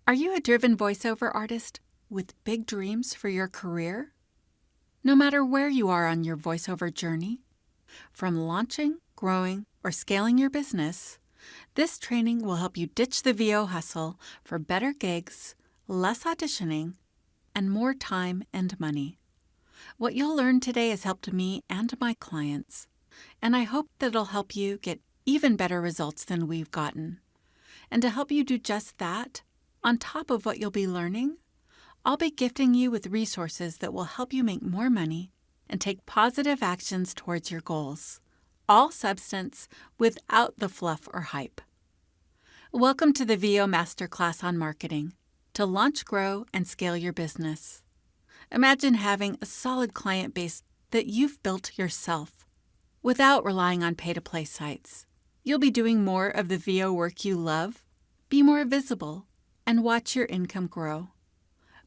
Are you a driven voiceover artist with big dreams for your career? No matter where you are on your voiceover journey, from launching, growing, or scaling your business, this training will help you ditch the VO hustle for better gigs, less auditioning, and more time and money. What you'll learn today has helped me and my clients, and I hope that it'll help you get even better results than we've gotten. And to help you do just that, on top of what you'll be learning, I'll be gifting you with resources that will help you make more money and take positive actions towards your goals. All substance without the fluff or hype. Welcome to the VO Masterclass on Marketing to launch, grow, and scale your business. Imagine having a solid client base that you've built yourself without relying on pay-to-play sites. You'll be doing more of the VO work you love, be more visible, and watch your income grow.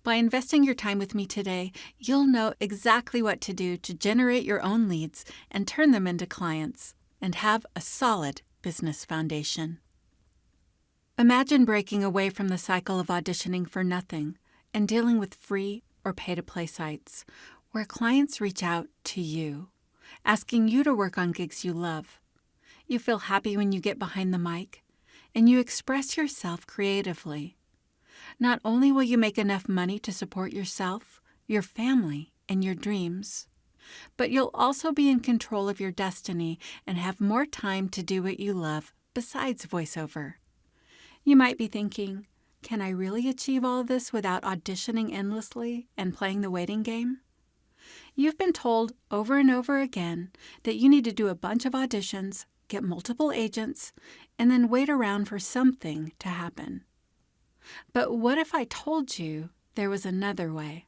By investing your time with me today, you'll know exactly what to do to generate your own leads and turn them into clients and have a solid business foundation. Imagine breaking away from the cycle of auditioning for nothing and dealing with free or pay-to-play sites where clients reach out to you, asking you to work on gigs you love. You feel happy when you get behind the mic, and you express yourself creatively. Not only will you make enough money to support yourself, your family, and your dreams, but you'll also be in control of your destiny and have more time to do what you love besides voiceover. You might be thinking, can I really achieve all of this without auditioning endlessly and playing the waiting game? You've been told over and over again that you need to do a bunch of auditions, get multiple agents, and then wait around for something to happen. But what if I told you there was another way?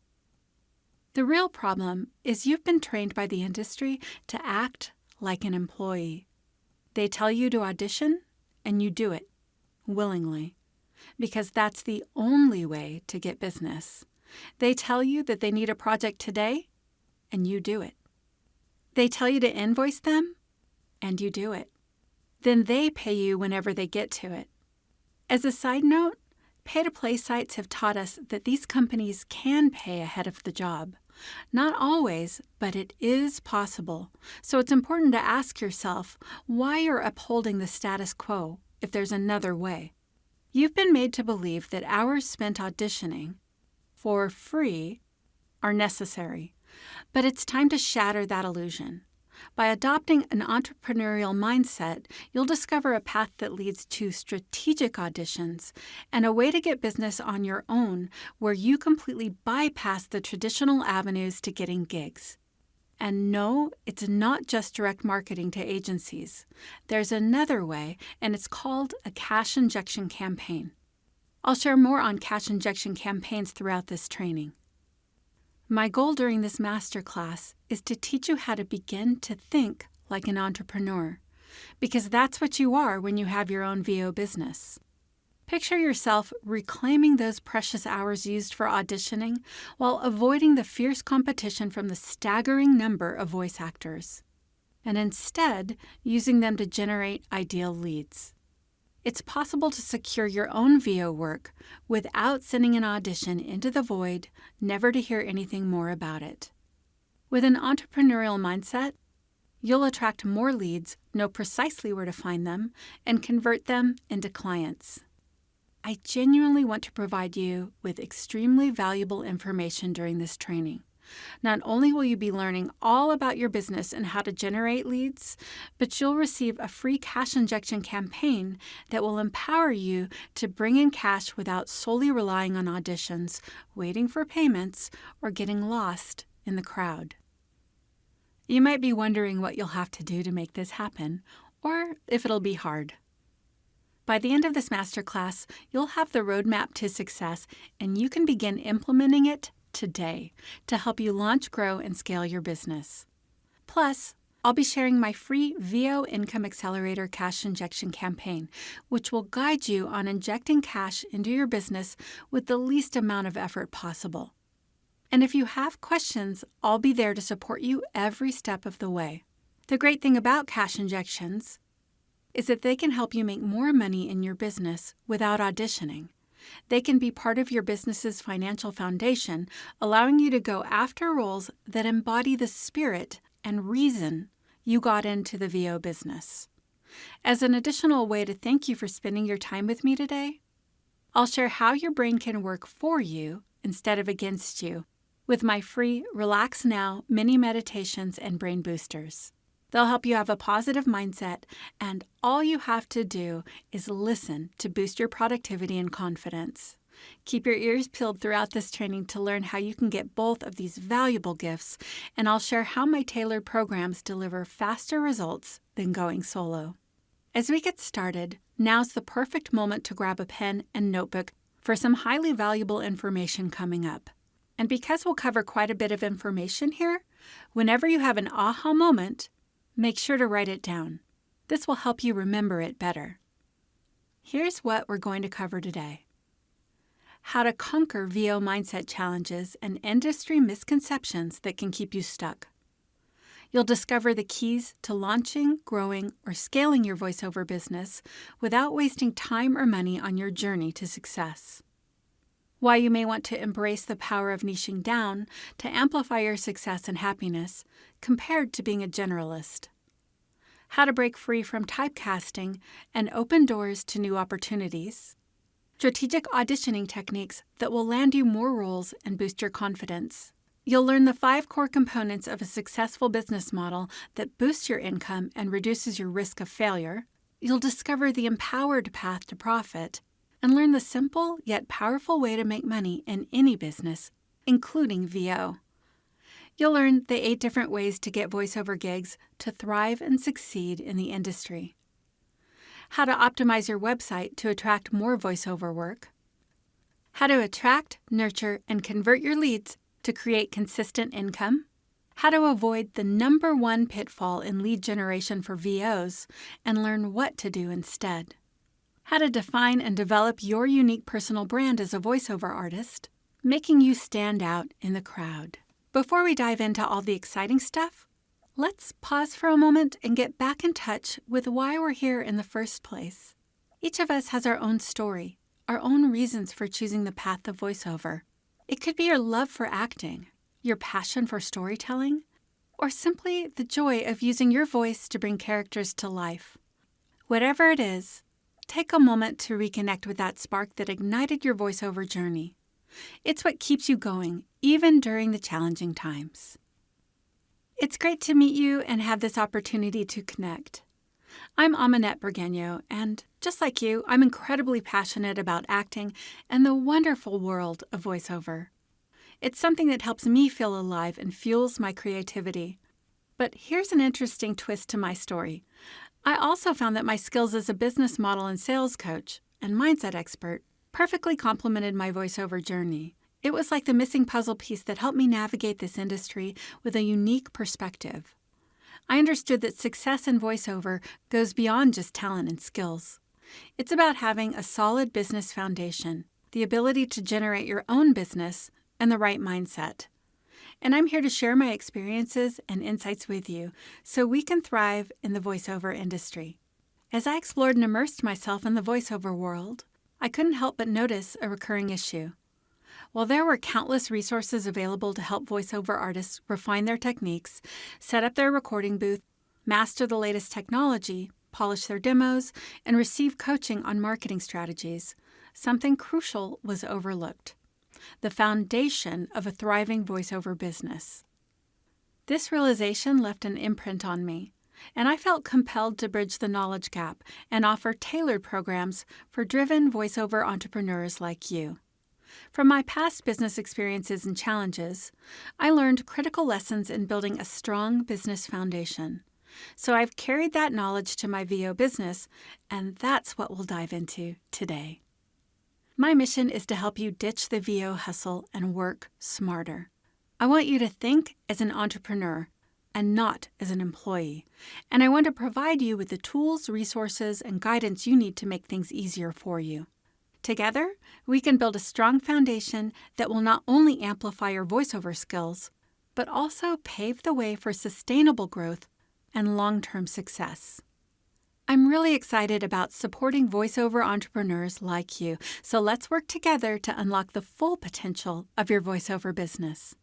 The real problem is you've been trained by the industry to act like an employee. They tell you to audition, and you do it willingly, because that's the only way to get business. They tell you that they need a project today, and you do it. They tell you to invoice them, and you do it. Then they pay you whenever they get to it. As a side note, pay-to-play sites have taught us that these companies can pay ahead of the job. Not always, but it is possible. So it's important to ask yourself why you're upholding the status quo if there's another way. You've been made to believe that hours spent auditioning for free are necessary, but it's time to shatter that illusion. By adopting an entrepreneurial mindset, you'll discover a path that leads to strategic auditions and a way to get business on your own where you completely bypass the traditional avenues to getting gigs. And no, it's not just direct marketing to agencies. There's another way, and it's called a cash injection campaign. I'll share more on cash injection campaigns throughout this training. My goal during this masterclass is to teach you how to begin to think like an entrepreneur, because that's what you are when you have your own VO business. Picture yourself reclaiming those precious hours used for auditioning while avoiding the fierce competition from the staggering number of voice actors, and instead using them to generate ideal leads. It's possible to secure your own VO work without sending an audition into the void, never to hear anything more about it. With an entrepreneurial mindset, you'll attract more leads, know precisely where to find them, and convert them into clients. I genuinely want to provide you with extremely valuable information during this training. Not only will you be learning all about your business and how to generate leads, but you'll receive a free cash injection campaign that will empower you to bring in cash without solely relying on auditions, waiting for payments, or getting lost in the crowd. You might be wondering what you'll have to do to make this happen, or if it'll be hard. By the end of this masterclass, you'll have the roadmap to success, and you can begin implementing it today to help you launch, grow, and scale your business. Plus, I'll be sharing my free VO Income Accelerator Cash Injection Campaign, which will guide you on injecting cash into your business with the least amount of effort possible. And if you have questions, I'll be there to support you every step of the way. The great thing about cash injections is that they can help you make more money in your business without auditioning. They can be part of your business's financial foundation, allowing you to go after roles that embody the spirit and reason you got into the VO business. As an additional way to thank you for spending your time with me today, I'll share how your brain can work for you instead of against you with my free Relax Now mini meditations and brain boosters. They'll help you have a positive mindset, and all you have to do is listen to boost your productivity and confidence. Keep your ears peeled throughout this training to learn how you can get both of these valuable gifts, and I'll share how my tailored programs deliver faster results than going solo. As we get started, now's the perfect moment to grab a pen and notebook for some highly valuable information coming up. And because we'll cover quite a bit of information here, whenever you have an aha moment, make sure to write it down. This will help you remember it better. Here's what we're going to cover today: how to conquer VO mindset challenges and industry misconceptions that can keep you stuck. You'll discover the keys to launching, growing, or scaling your voiceover business without wasting time or money on your journey to success. Why you may want to embrace the power of niching down to amplify your success and happiness compared to being a generalist. How to break free from typecasting and open doors to new opportunities. Strategic auditioning techniques that will land you more roles and boost your confidence. You'll learn the 5 core components of a successful business model that boosts your income and reduces your risk of failure. You'll discover the empowered path to profit and learn the simple yet powerful way to make money in any business, including VO. You'll learn the 8 different ways to get voiceover gigs to thrive and succeed in the industry. How to optimize your website to attract more voiceover work. How to attract, nurture, and convert your leads to create consistent income. How to avoid the number 1 pitfall in lead generation for VOs and learn what to do instead. How to define and develop your unique personal brand as a voiceover artist, making you stand out in the crowd. Before we dive into all the exciting stuff, let's pause for a moment and get back in touch with why we're here in the first place. Each of us has our own story, our own reasons for choosing the path of voiceover. It could be your love for acting, your passion for storytelling, or simply the joy of using your voice to bring characters to life. Whatever it is, take a moment to reconnect with that spark that ignited your voiceover journey. It's what keeps you going, even during the challenging times. It's great to meet you and have this opportunity to connect. I'm Aminette Burgueño, and just like you, I'm incredibly passionate about acting and the wonderful world of voiceover. It's something that helps me feel alive and fuels my creativity. But here's an interesting twist to my story. I also found that my skills as a business model and sales coach and mindset expert perfectly complemented my voiceover journey. It was like the missing puzzle piece that helped me navigate this industry with a unique perspective. I understood that success in voiceover goes beyond just talent and skills. It's about having a solid business foundation, the ability to generate your own business, and the right mindset. And I'm here to share my experiences and insights with you so we can thrive in the voiceover industry. As I explored and immersed myself in the voiceover world, I couldn't help but notice a recurring issue. While there were countless resources available to help voiceover artists refine their techniques, set up their recording booth, master the latest technology, polish their demos, and receive coaching on marketing strategies, something crucial was overlooked: the foundation of a thriving voiceover business. This realization left an imprint on me, and I felt compelled to bridge the knowledge gap and offer tailored programs for driven voiceover entrepreneurs like you. From my past business experiences and challenges, I learned critical lessons in building a strong business foundation. So I've carried that knowledge to my VO business, and that's what we'll dive into today. My mission is to help you ditch the VO hustle and work smarter. I want you to think as an entrepreneur and not as an employee, and I want to provide you with the tools, resources, and guidance you need to make things easier for you. Together, we can build a strong foundation that will not only amplify your voiceover skills, but also pave the way for sustainable growth and long-term success. I'm really excited about supporting voiceover entrepreneurs like you, so let's work together to unlock the full potential of your voiceover business.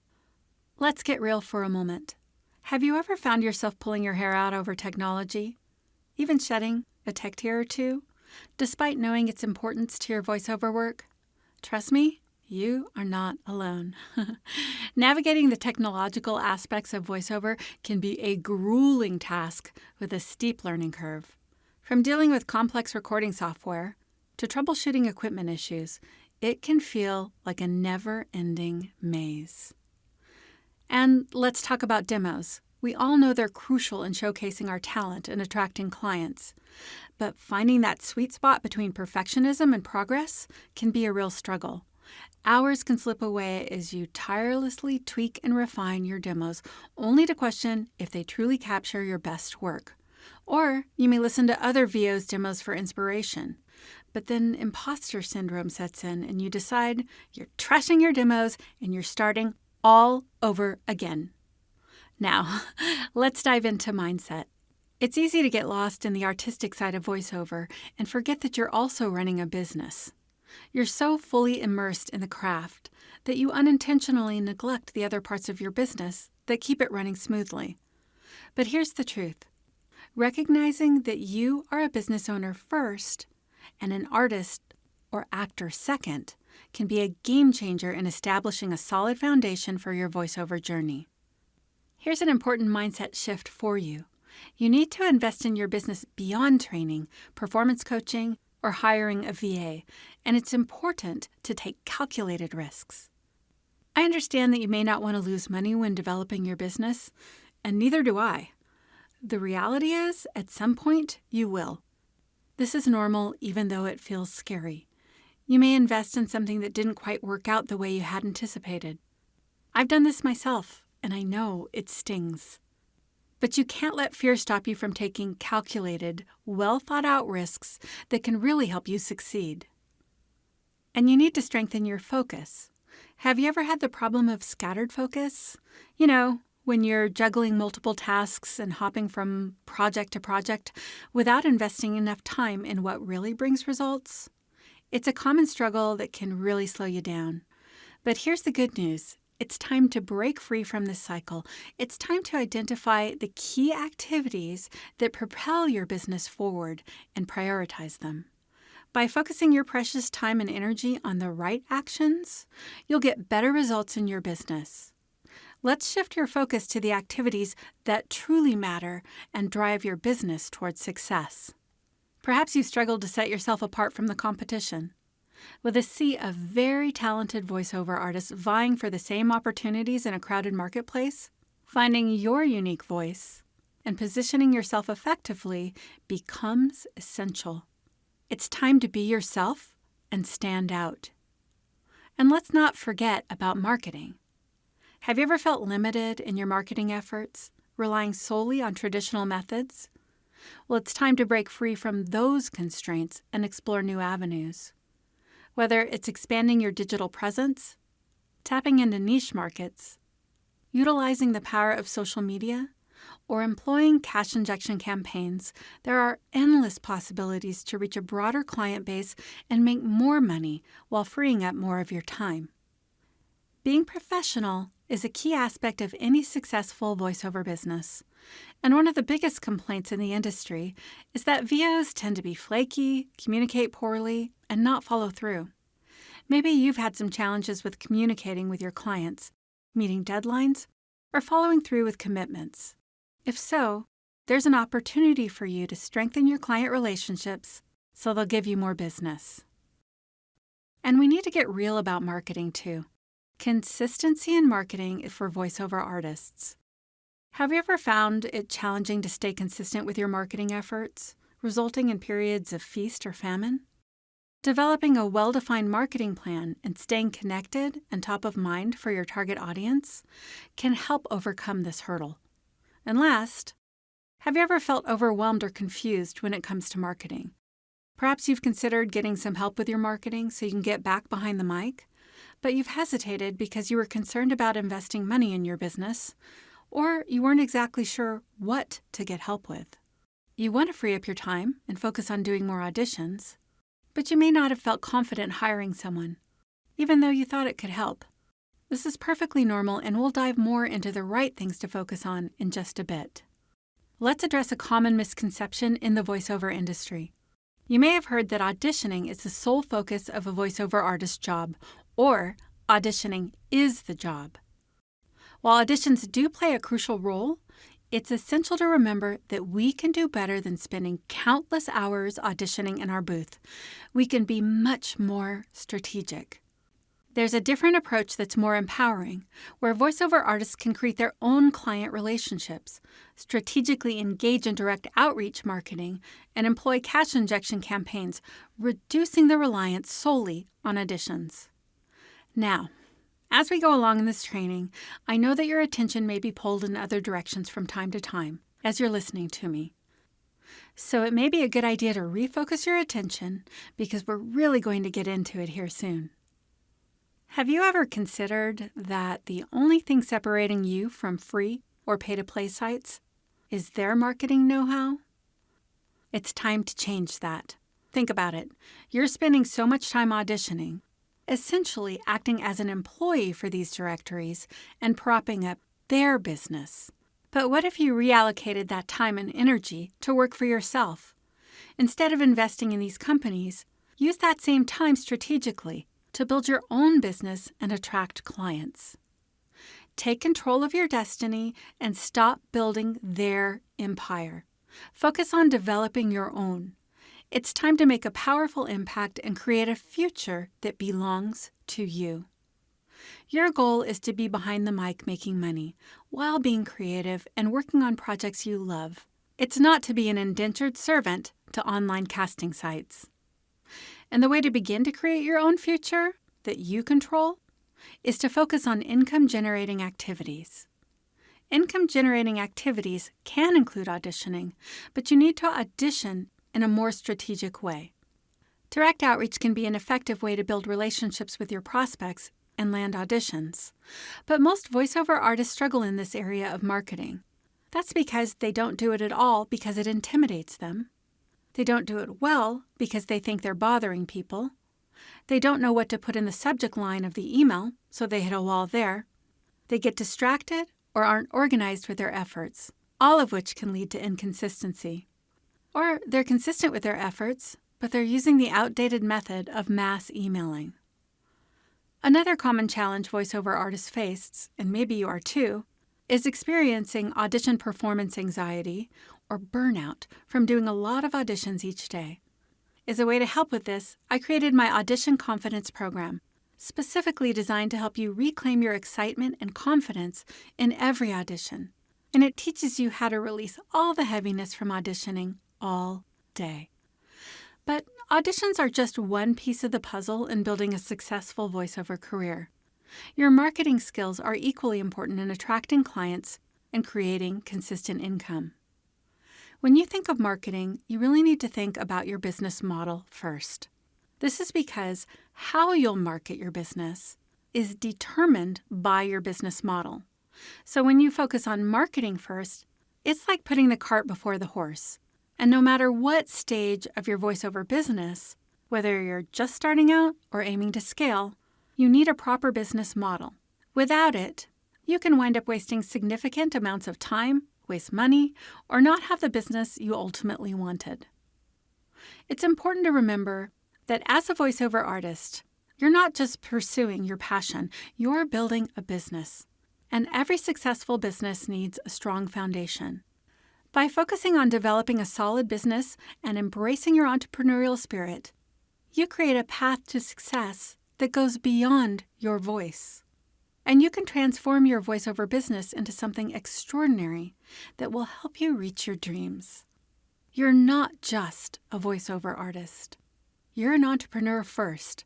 Let's get real for a moment. Have you ever found yourself pulling your hair out over technology? Even shedding a tech tear or two, despite knowing its importance to your voiceover work? Trust me, you are not alone. Navigating the technological aspects of voiceover can be a grueling task with a steep learning curve. From dealing with complex recording software to troubleshooting equipment issues, it can feel like a never-ending maze. And let's talk about demos. We all know they're crucial in showcasing our talent and attracting clients. But finding that sweet spot between perfectionism and progress can be a real struggle. Hours can slip away as you tirelessly tweak and refine your demos, only to question if they truly capture your best work. Or you may listen to other VO's demos for inspiration. But then imposter syndrome sets in and you decide you're trashing your demos and you're starting all over again. Now, let's dive into mindset. It's easy to get lost in the artistic side of voiceover and forget that you're also running a business. You're so fully immersed in the craft that you unintentionally neglect the other parts of your business that keep it running smoothly. But here's the truth. Recognizing that you are a business owner first and an artist or actor second can be a game changer in establishing a solid foundation for your voiceover journey. Here's an important mindset shift for you. You need to invest in your business beyond training, performance coaching, or hiring a VA, and it's important to take calculated risks. I understand that you may not want to lose money when developing your business, and neither do I. The reality is, at some point, you will. This is normal, even though it feels scary. You may invest in something that didn't quite work out the way you had anticipated. I've done this myself, and I know it stings. But you can't let fear stop you from taking calculated, well-thought-out risks that can really help you succeed. And you need to strengthen your focus. Have you ever had the problem of scattered focus? You know, when you're juggling multiple tasks and hopping from project to project without investing enough time in what really brings results? It's a common struggle that can really slow you down. But here's the good news. It's time to break free from this cycle. It's time to identify the key activities that propel your business forward and prioritize them. By focusing your precious time and energy on the right actions, you'll get better results in your business. Let's shift your focus to the activities that truly matter and drive your business towards success. Perhaps you've struggled to set yourself apart from the competition. With a sea of very talented voiceover artists vying for the same opportunities in a crowded marketplace, finding your unique voice and positioning yourself effectively becomes essential. It's time to be yourself and stand out. And let's not forget about marketing. Have you ever felt limited in your marketing efforts, relying solely on traditional methods? Well, it's time to break free from those constraints and explore new avenues. Whether it's expanding your digital presence, tapping into niche markets, utilizing the power of social media, or employing cash injection campaigns, there are endless possibilities to reach a broader client base and make more money while freeing up more of your time. Being professional is a key aspect of any successful voiceover business. And one of the biggest complaints in the industry is that VOs tend to be flaky, communicate poorly, and not follow through. Maybe you've had some challenges with communicating with your clients, meeting deadlines, or following through with commitments. If so, there's an opportunity for you to strengthen your client relationships so they'll give you more business. And we need to get real about marketing too. Consistency in marketing is for voiceover artists. Have you ever found it challenging to stay consistent with your marketing efforts, resulting in periods of feast or famine? Developing a well-defined marketing plan and staying connected and top of mind for your target audience can help overcome this hurdle. And last, have you ever felt overwhelmed or confused when it comes to marketing? Perhaps you've considered getting some help with your marketing so you can get back behind the mic, but you've hesitated because you were concerned about investing money in your business, or you weren't exactly sure what to get help with. You want to free up your time and focus on doing more auditions, but you may not have felt confident hiring someone, even though you thought it could help. This is perfectly normal, and we'll dive more into the right things to focus on in just a bit. Let's address a common misconception in the voiceover industry. You may have heard that auditioning is the sole focus of a voiceover artist job, or auditioning is the job. While auditions do play a crucial role, it's essential to remember that we can do better than spending countless hours auditioning in our booth. We can be much more strategic. There's a different approach that's more empowering, where voiceover artists can create their own client relationships, strategically engage in direct outreach marketing, and employ cash injection campaigns, reducing the reliance solely on auditions. Now, as we go along in this training, I know that your attention may be pulled in other directions from time to time as you're listening to me. So it may be a good idea to refocus your attention because we're really going to get into it here soon. Have you ever considered that the only thing separating you from free or pay-to-play sites is their marketing know-how? It's time to change that. Think about it. You're spending so much time auditioning, essentially acting as an employee for these directories and propping up their business. But what if you reallocated that time and energy to work for yourself? Instead of investing in these companies, use that same time strategically to build your own business and attract clients. Take control of your destiny and stop building their empire. Focus on developing your own. It's time to make a powerful impact and create a future that belongs to you. Your goal is to be behind the mic making money while being creative and working on projects you love. It's not to be an indentured servant to online casting sites. And the way to begin to create your own future that you control is to focus on income-generating activities. Income-generating activities can include auditioning, but you need to audition in a more strategic way. Direct outreach can be an effective way to build relationships with your prospects and land auditions. But most voiceover artists struggle in this area of marketing. That's because they don't do it at all because it intimidates them. They don't do it well because they think they're bothering people. They don't know what to put in the subject line of the email, so they hit a wall there. They get distracted or aren't organized with their efforts, all of which can lead to inconsistency. Or they're consistent with their efforts, but they're using the outdated method of mass emailing. Another common challenge voiceover artists face, and maybe you are too, is experiencing audition performance anxiety or burnout from doing a lot of auditions each day. As a way to help with this, I created my Audition Confidence program, specifically designed to help you reclaim your excitement and confidence in every audition. And it teaches you how to release all the heaviness from auditioning all day. But auditions are just one piece of the puzzle in building a successful voiceover career. Your marketing skills are equally important in attracting clients and creating consistent income. When you think of marketing, you really need to think about your business model first. This is because how you'll market your business is determined by your business model. So when you focus on marketing first, it's like putting the cart before the horse. And no matter what stage of your voiceover business, whether you're just starting out or aiming to scale, you need a proper business model. Without it, you can wind up wasting significant amounts of time, waste money, or not have the business you ultimately wanted. It's important to remember that as a voiceover artist, you're not just pursuing your passion, you're building a business. And every successful business needs a strong foundation. By focusing on developing a solid business and embracing your entrepreneurial spirit, you create a path to success that goes beyond your voice. And you can transform your voiceover business into something extraordinary that will help you reach your dreams. You're not just a voiceover artist. You're an entrepreneur first.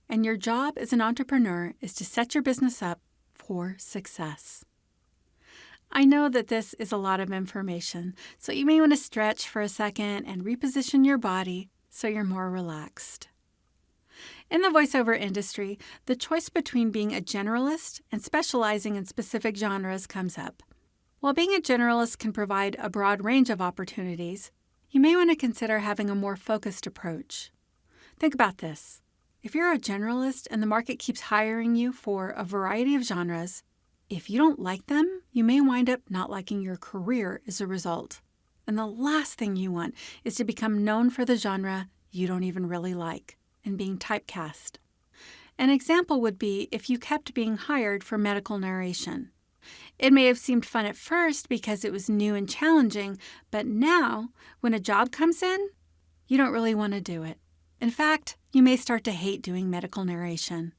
And your job as an entrepreneur is to set your business up for success. I know that this is a lot of information, so you may want to stretch for a second and reposition your body so you're more relaxed. In the voiceover industry, the choice between being a generalist and specializing in specific genres comes up. While being a generalist can provide a broad range of opportunities, you may want to consider having a more focused approach. Think about this. If you're a generalist and the market keeps hiring you for a variety of genres, if you don't like them, you may wind up not liking your career as a result. And the last thing you want is to become known for the genre you don't even really like and being typecast. An example would be if you kept being hired for medical narration. It may have seemed fun at first because it was new and challenging, but now, when a job comes in, you don't really want to do it. In fact, you may start to hate doing medical narration.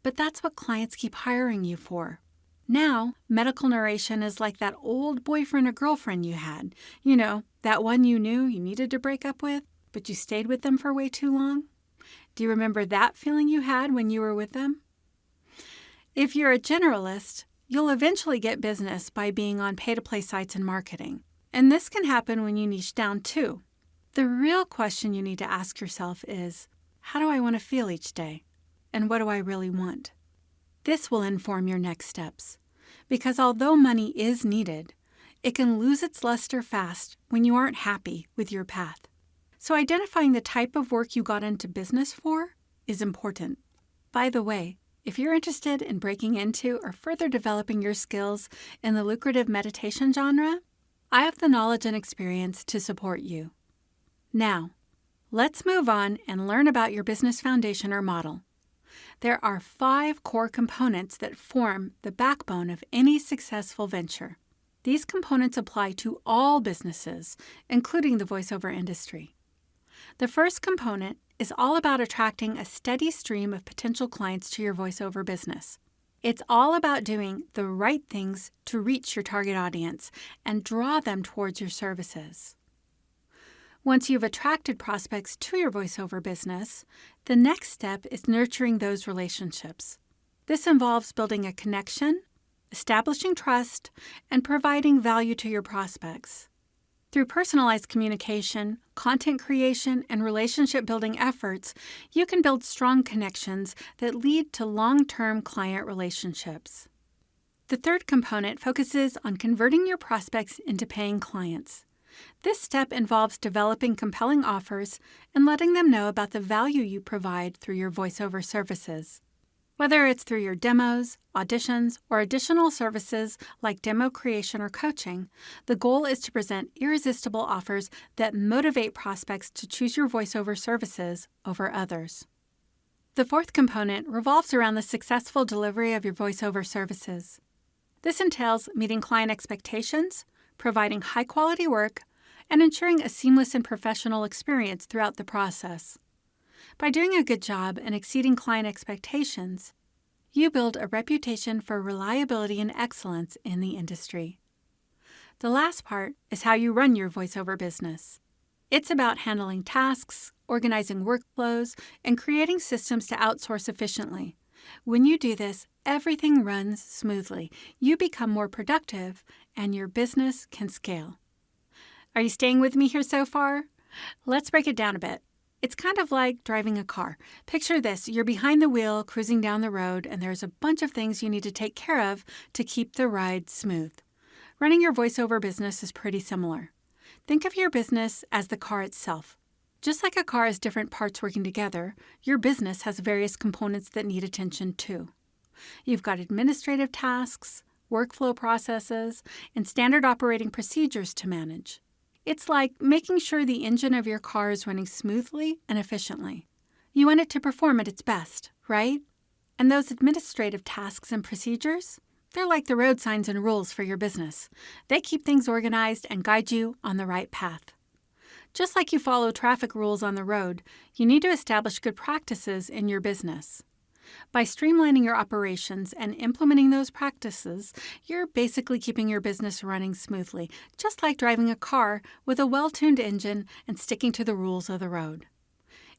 But that's what clients keep hiring you for. Now, medical narration is like that old boyfriend or girlfriend you had. You know, that one you knew you needed to break up with, but you stayed with them for way too long. Do you remember that feeling you had when you were with them? If you're a generalist, you'll eventually get business by being on pay-to-play sites and marketing. And this can happen when you niche down too. The real question you need to ask yourself is, how do I want to feel each day? And what do I really want? This will inform your next steps. Because although money is needed, it can lose its luster fast when you aren't happy with your path. So identifying the type of work you got into business for is important. By the way, if you're interested in breaking into or further developing your skills in the lucrative meditation genre, I have the knowledge and experience to support you. Now, let's move on and learn about your business foundation or model. There are 5 core components that form the backbone of any successful venture. These components apply to all businesses, including the voiceover industry. The first component is all about attracting a steady stream of potential clients to your voiceover business. It's all about doing the right things to reach your target audience and draw them towards your services. Once you've attracted prospects to your voiceover business, the next step is nurturing those relationships. This involves building a connection, establishing trust, and providing value to your prospects. Through personalized communication, content creation, and relationship-building efforts, you can build strong connections that lead to long-term client relationships. The third component focuses on converting your prospects into paying clients. This step involves developing compelling offers and letting them know about the value you provide through your voiceover services. Whether it's through your demos, auditions, or additional services like demo creation or coaching, the goal is to present irresistible offers that motivate prospects to choose your voiceover services over others. The fourth component revolves around the successful delivery of your voiceover services. This entails meeting client expectations, providing high-quality work, and ensuring a seamless and professional experience throughout the process. By doing a good job and exceeding client expectations, you build a reputation for reliability and excellence in the industry. The last part is how you run your voiceover business. It's about handling tasks, organizing workflows, and creating systems to outsource efficiently. When you do this, everything runs smoothly. You become more productive, and your business can scale. Are you staying with me here so far? Let's break it down a bit. It's kind of like driving a car. Picture this, you're behind the wheel, cruising down the road, and there's a bunch of things you need to take care of to keep the ride smooth. Running your voiceover business is pretty similar. Think of your business as the car itself. Just like a car has different parts working together, your business has various components that need attention too. You've got administrative tasks, workflow processes, and standard operating procedures to manage. It's like making sure the engine of your car is running smoothly and efficiently. You want it to perform at its best, right? And those administrative tasks and procedures, they're like the road signs and rules for your business. They keep things organized and guide you on the right path. Just like you follow traffic rules on the road, you need to establish good practices in your business. By streamlining your operations and implementing those practices, you're basically keeping your business running smoothly, just like driving a car with a well-tuned engine and sticking to the rules of the road.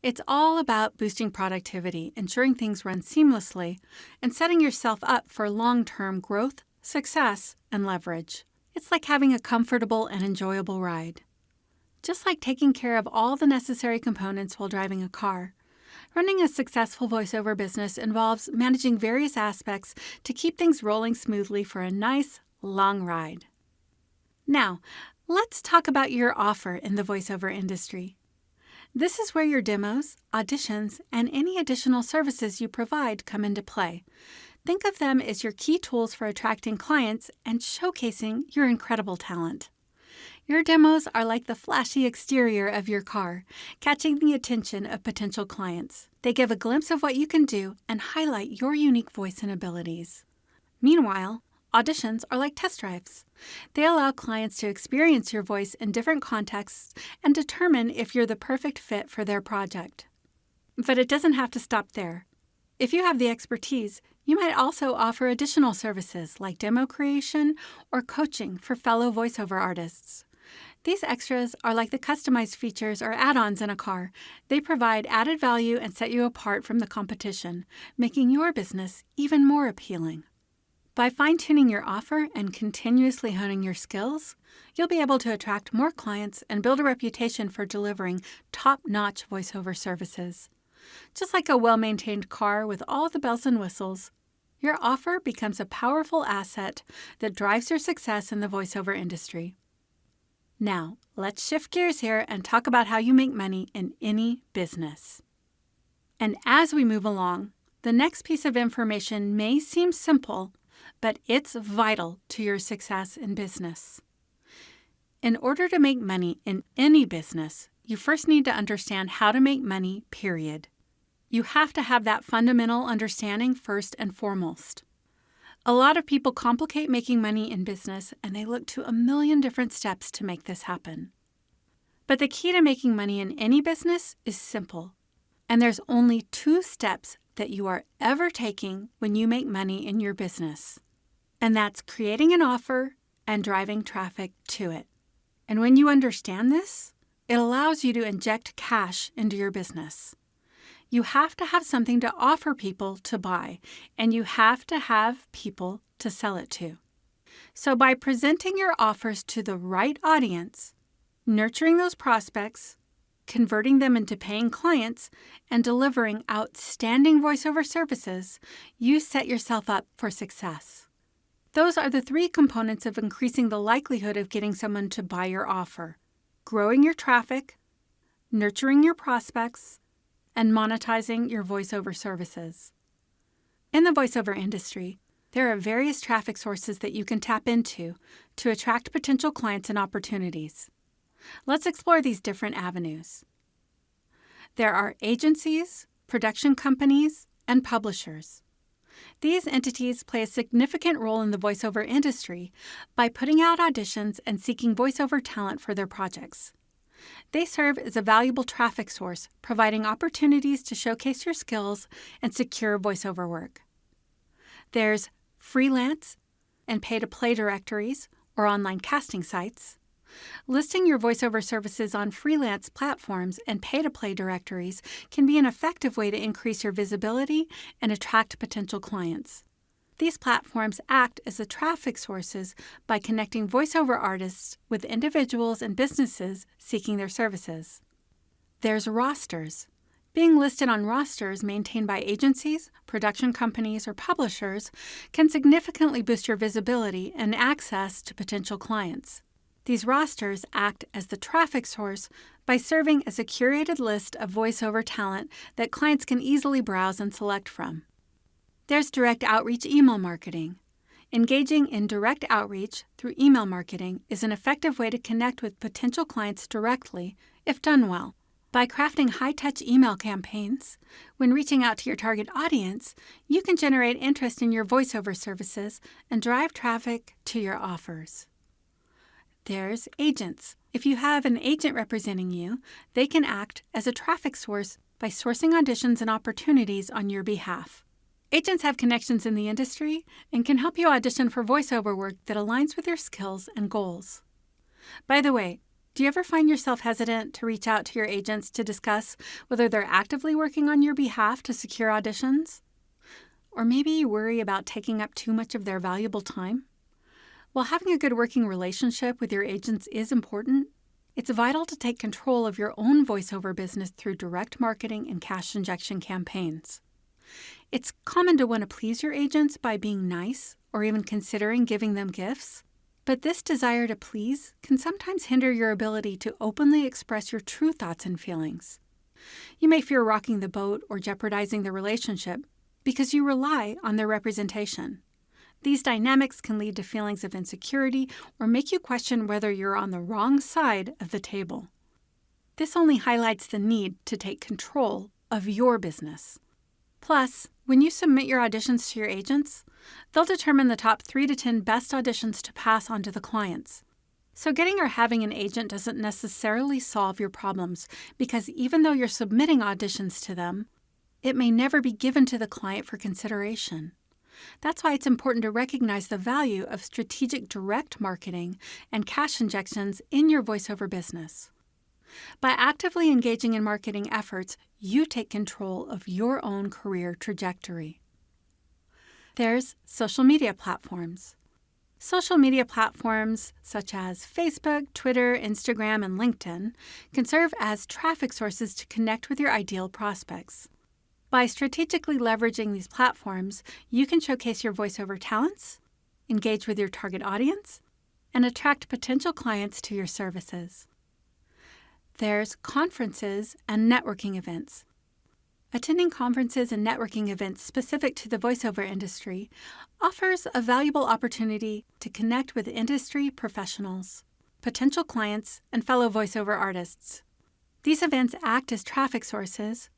It's all about boosting productivity, ensuring things run seamlessly, and setting yourself up for long-term growth, success, and leverage. It's like having a comfortable and enjoyable ride. Just like taking care of all the necessary components while driving a car, running a successful voiceover business involves managing various aspects to keep things rolling smoothly for a nice, long ride. Now, Let's talk about your offer in the voiceover industry. This is where your demos, auditions, and any additional services you provide come into play. Think of them as your key tools for attracting clients and showcasing your incredible talent. Your demos are like the flashy exterior of your car, catching the attention of potential clients. They give a glimpse of what you can do and highlight your unique voice and abilities. Meanwhile, auditions are like test drives. They allow clients to experience your voice in different contexts and determine if you're the perfect fit for their project. But it doesn't have to stop there. If you have the expertise, you might also offer additional services like demo creation or coaching for fellow voiceover artists. These extras are like the customized features or add-ons in a car. They provide added value and set you apart from the competition, making your business even more appealing. By fine-tuning your offer and continuously honing your skills, you'll be able to attract more clients and build a reputation for delivering top-notch voiceover services. Just like a well-maintained car with all the bells and whistles, your offer becomes a powerful asset that drives your success in the voiceover industry. Now, let's shift gears here and talk about how you make money in any business. And as we move along, the next piece of information may seem simple, but it's vital to your success in business. In order to make money in any business, you first need to understand how to make money, period. You have to have that fundamental understanding first and foremost. A lot of people complicate making money in business, and they look to a million different steps to make this happen. But the key to making money in any business is simple, and there's only 2 steps that you are ever taking when you make money in your business. And that's creating an offer and driving traffic to it. And when you understand this, it allows you to inject cash into your business. You have to have something to offer people to buy, and you have to have people to sell it to. So by presenting your offers to the right audience, nurturing those prospects, converting them into paying clients, and delivering outstanding voiceover services, you set yourself up for success. Those are the 3 components of increasing the likelihood of getting someone to buy your offer: growing your traffic, nurturing your prospects, and monetizing your voiceover services. In the voiceover industry, there are various traffic sources that you can tap into to attract potential clients and opportunities. Let's explore these different avenues. There are agencies, production companies, and publishers. These entities play a significant role in the voiceover industry by putting out auditions and seeking voiceover talent for their projects. They serve as a valuable traffic source, providing opportunities to showcase your skills and secure voiceover work. There's freelance and pay-to-play directories or online casting sites. Listing your voiceover services on freelance platforms and pay-to-play directories can be an effective way to increase your visibility and attract potential clients. These platforms act as the traffic sources by connecting voiceover artists with individuals and businesses seeking their services. There's rosters. Being listed on rosters maintained by agencies, production companies, or publishers can significantly boost your visibility and access to potential clients. These rosters act as the traffic source by serving as a curated list of voiceover talent that clients can easily browse and select from. There's direct outreach email marketing. Engaging in direct outreach through email marketing is an effective way to connect with potential clients directly if done well. By crafting high-touch email campaigns, when reaching out to your target audience, you can generate interest in your voiceover services and drive traffic to your offers. There's agents. If you have an agent representing you, they can act as a traffic source by sourcing auditions and opportunities on your behalf. Agents have connections in the industry and can help you audition for voiceover work that aligns with your skills and goals. By the way, do you ever find yourself hesitant to reach out to your agents to discuss whether they're actively working on your behalf to secure auditions? Or maybe you worry about taking up too much of their valuable time? While having a good working relationship with your agents is important, it's vital to take control of your own voiceover business through direct marketing and cash injection campaigns. It's common to want to please your agents by being nice or even considering giving them gifts. But this desire to please can sometimes hinder your ability to openly express your true thoughts and feelings. You may fear rocking the boat or jeopardizing the relationship because you rely on their representation. These dynamics can lead to feelings of insecurity or make you question whether you're on the wrong side of the table. This only highlights the need to take control of your business. Plus, when you submit your auditions to your agents, they'll determine the top 3 to 10 best auditions to pass on to the clients. So getting or having an agent doesn't necessarily solve your problems because even though you're submitting auditions to them, it may never be given to the client for consideration. That's why it's important to recognize the value of strategic direct marketing and cash injections in your voiceover business. By actively engaging in marketing efforts, you take control of your own career trajectory. There's social media platforms. Social media platforms such as Facebook, Twitter, Instagram, and LinkedIn can serve as traffic sources to connect with your ideal prospects. By strategically leveraging these platforms, you can showcase your voiceover talents, engage with your target audience, and attract potential clients to your services. There's conferences and networking events. Attending conferences and networking events specific to the voiceover industry offers a valuable opportunity to connect with industry professionals, potential clients, and fellow voiceover artists. These events act as traffic sources,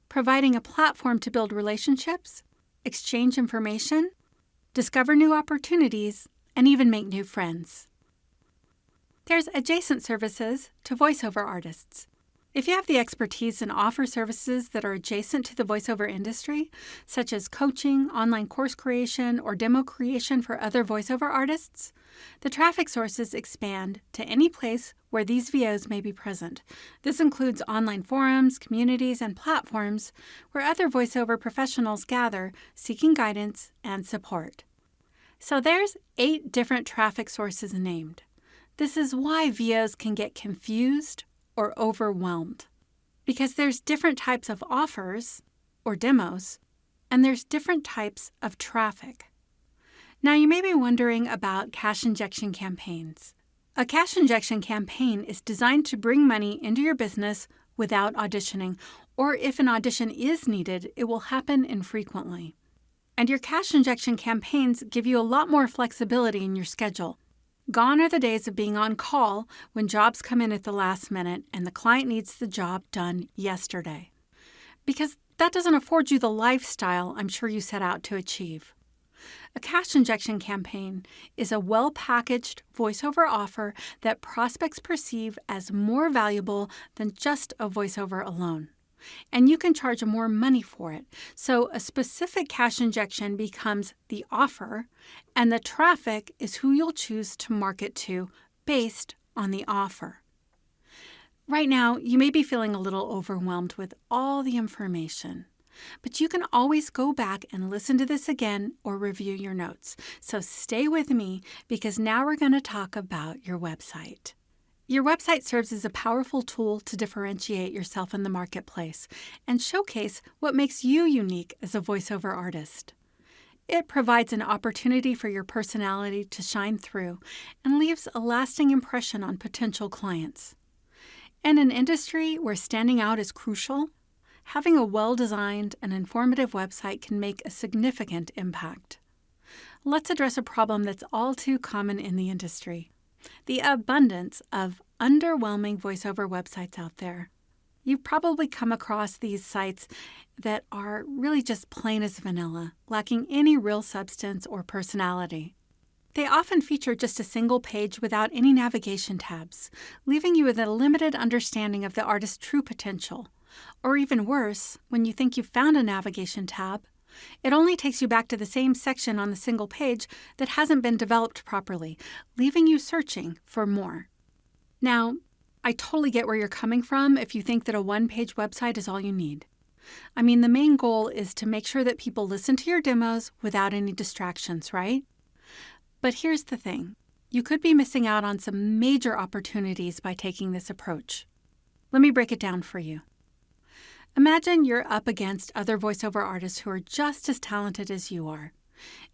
providing a platform to build relationships, exchange information, discover new opportunities, and even make new friends. There's adjacent services to voiceover artists. If you have the expertise and offer services that are adjacent to the voiceover industry, such as coaching, online course creation, or demo creation for other voiceover artists, the traffic sources expand to any place where these VOs may be present. This includes online forums, communities, and platforms where other voiceover professionals gather, seeking guidance and support. So there's 8 different traffic sources named. This is why VOs can get confused or overwhelmed, because there's different types of offers or demos, and there's different types of traffic. Now, you may be wondering about cash injection campaigns. A cash injection campaign is designed to bring money into your business without auditioning, or if an audition is needed, it will happen infrequently. And your cash injection campaigns give you a lot more flexibility in your schedule. Gone are the days of being on call when jobs come in at the last minute and the client needs the job done yesterday, because that doesn't afford you the lifestyle I'm sure you set out to achieve. A cash injection campaign is a well-packaged voiceover offer that prospects perceive as more valuable than just a voiceover alone. And you can charge more money for it. So a specific cash injection becomes the offer, and the traffic is who you'll choose to market to based on the offer. Right now, you may be feeling a little overwhelmed with all the information, but you can always go back and listen to this again or review your notes. So stay with me because now we're going to talk about your website. Your website serves as a powerful tool to differentiate yourself in the marketplace and showcase what makes you unique as a voiceover artist. It provides an opportunity for your personality to shine through and leaves a lasting impression on potential clients. In an industry where standing out is crucial, having a well-designed and informative website can make a significant impact. Let's address a problem that's all too common in the industry: the abundance of underwhelming voiceover websites out there. You've probably come across these sites that are really just plain as vanilla, lacking any real substance or personality. They often feature just a single page without any navigation tabs, leaving you with a limited understanding of the artist's true potential. Or even worse, when you think you've found a navigation tab, it only takes you back to the same section on the single page that hasn't been developed properly, leaving you searching for more. Now, I totally get where you're coming from if you think that a one-page website is all you need. I mean, the main goal is to make sure that people listen to your demos without any distractions, right? But here's the thing. You could be missing out on some major opportunities by taking this approach. Let me break it down for you. Imagine you're up against other voiceover artists who are just as talented as you are.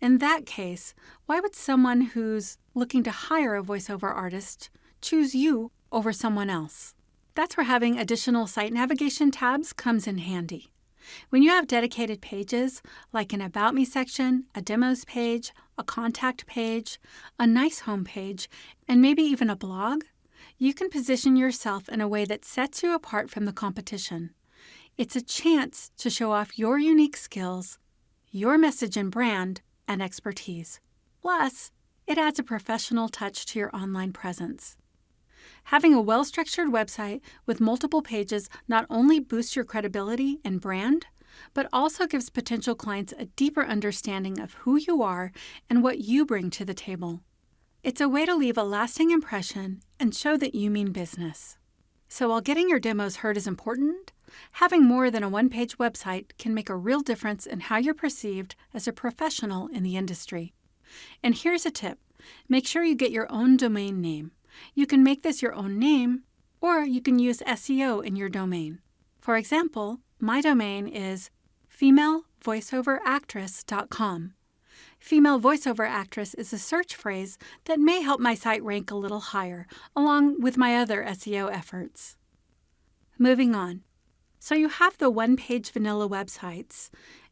In that case, why would someone who's looking to hire a voiceover artist choose you over someone else? That's where having additional site navigation tabs comes in handy. When you have dedicated pages, like an About Me section, a Demos page, a Contact page, a nice home page, and maybe even a blog, you can position yourself in a way that sets you apart from the competition. It's a chance to show off your unique skills, your message and brand, and expertise. Plus, it adds a professional touch to your online presence. Having a well-structured website with multiple pages not only boosts your credibility and brand, but also gives potential clients a deeper understanding of who you are and what you bring to the table. It's a way to leave a lasting impression and show that you mean business. So while getting your demos heard is important, having more than a one-page website can make a real difference in how you're perceived as a professional in the industry. And here's a tip. Make sure you get your own domain name. You can make this your own name, or you can use SEO in your domain. For example, my domain is femalevoiceoveractress.com. Female voiceover actress is a search phrase that may help my site rank a little higher, along with my other SEO efforts. Moving on. So you have the one-page vanilla websites,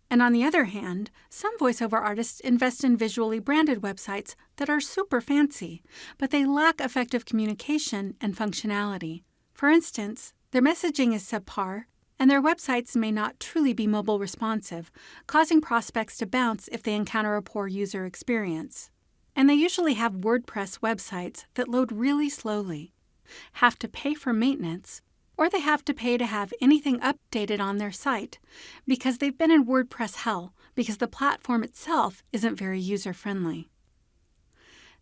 and on the other hand, some voiceover artists invest in visually branded websites that are super fancy, but they lack effective communication and functionality. For instance, their messaging is subpar, and their websites may not truly be mobile responsive, causing prospects to bounce if they encounter a poor user experience. And they usually have WordPress websites that load really slowly, have to pay for maintenance, or they have to pay to have anything updated on their site because they've been in WordPress hell because the platform itself isn't very user-friendly.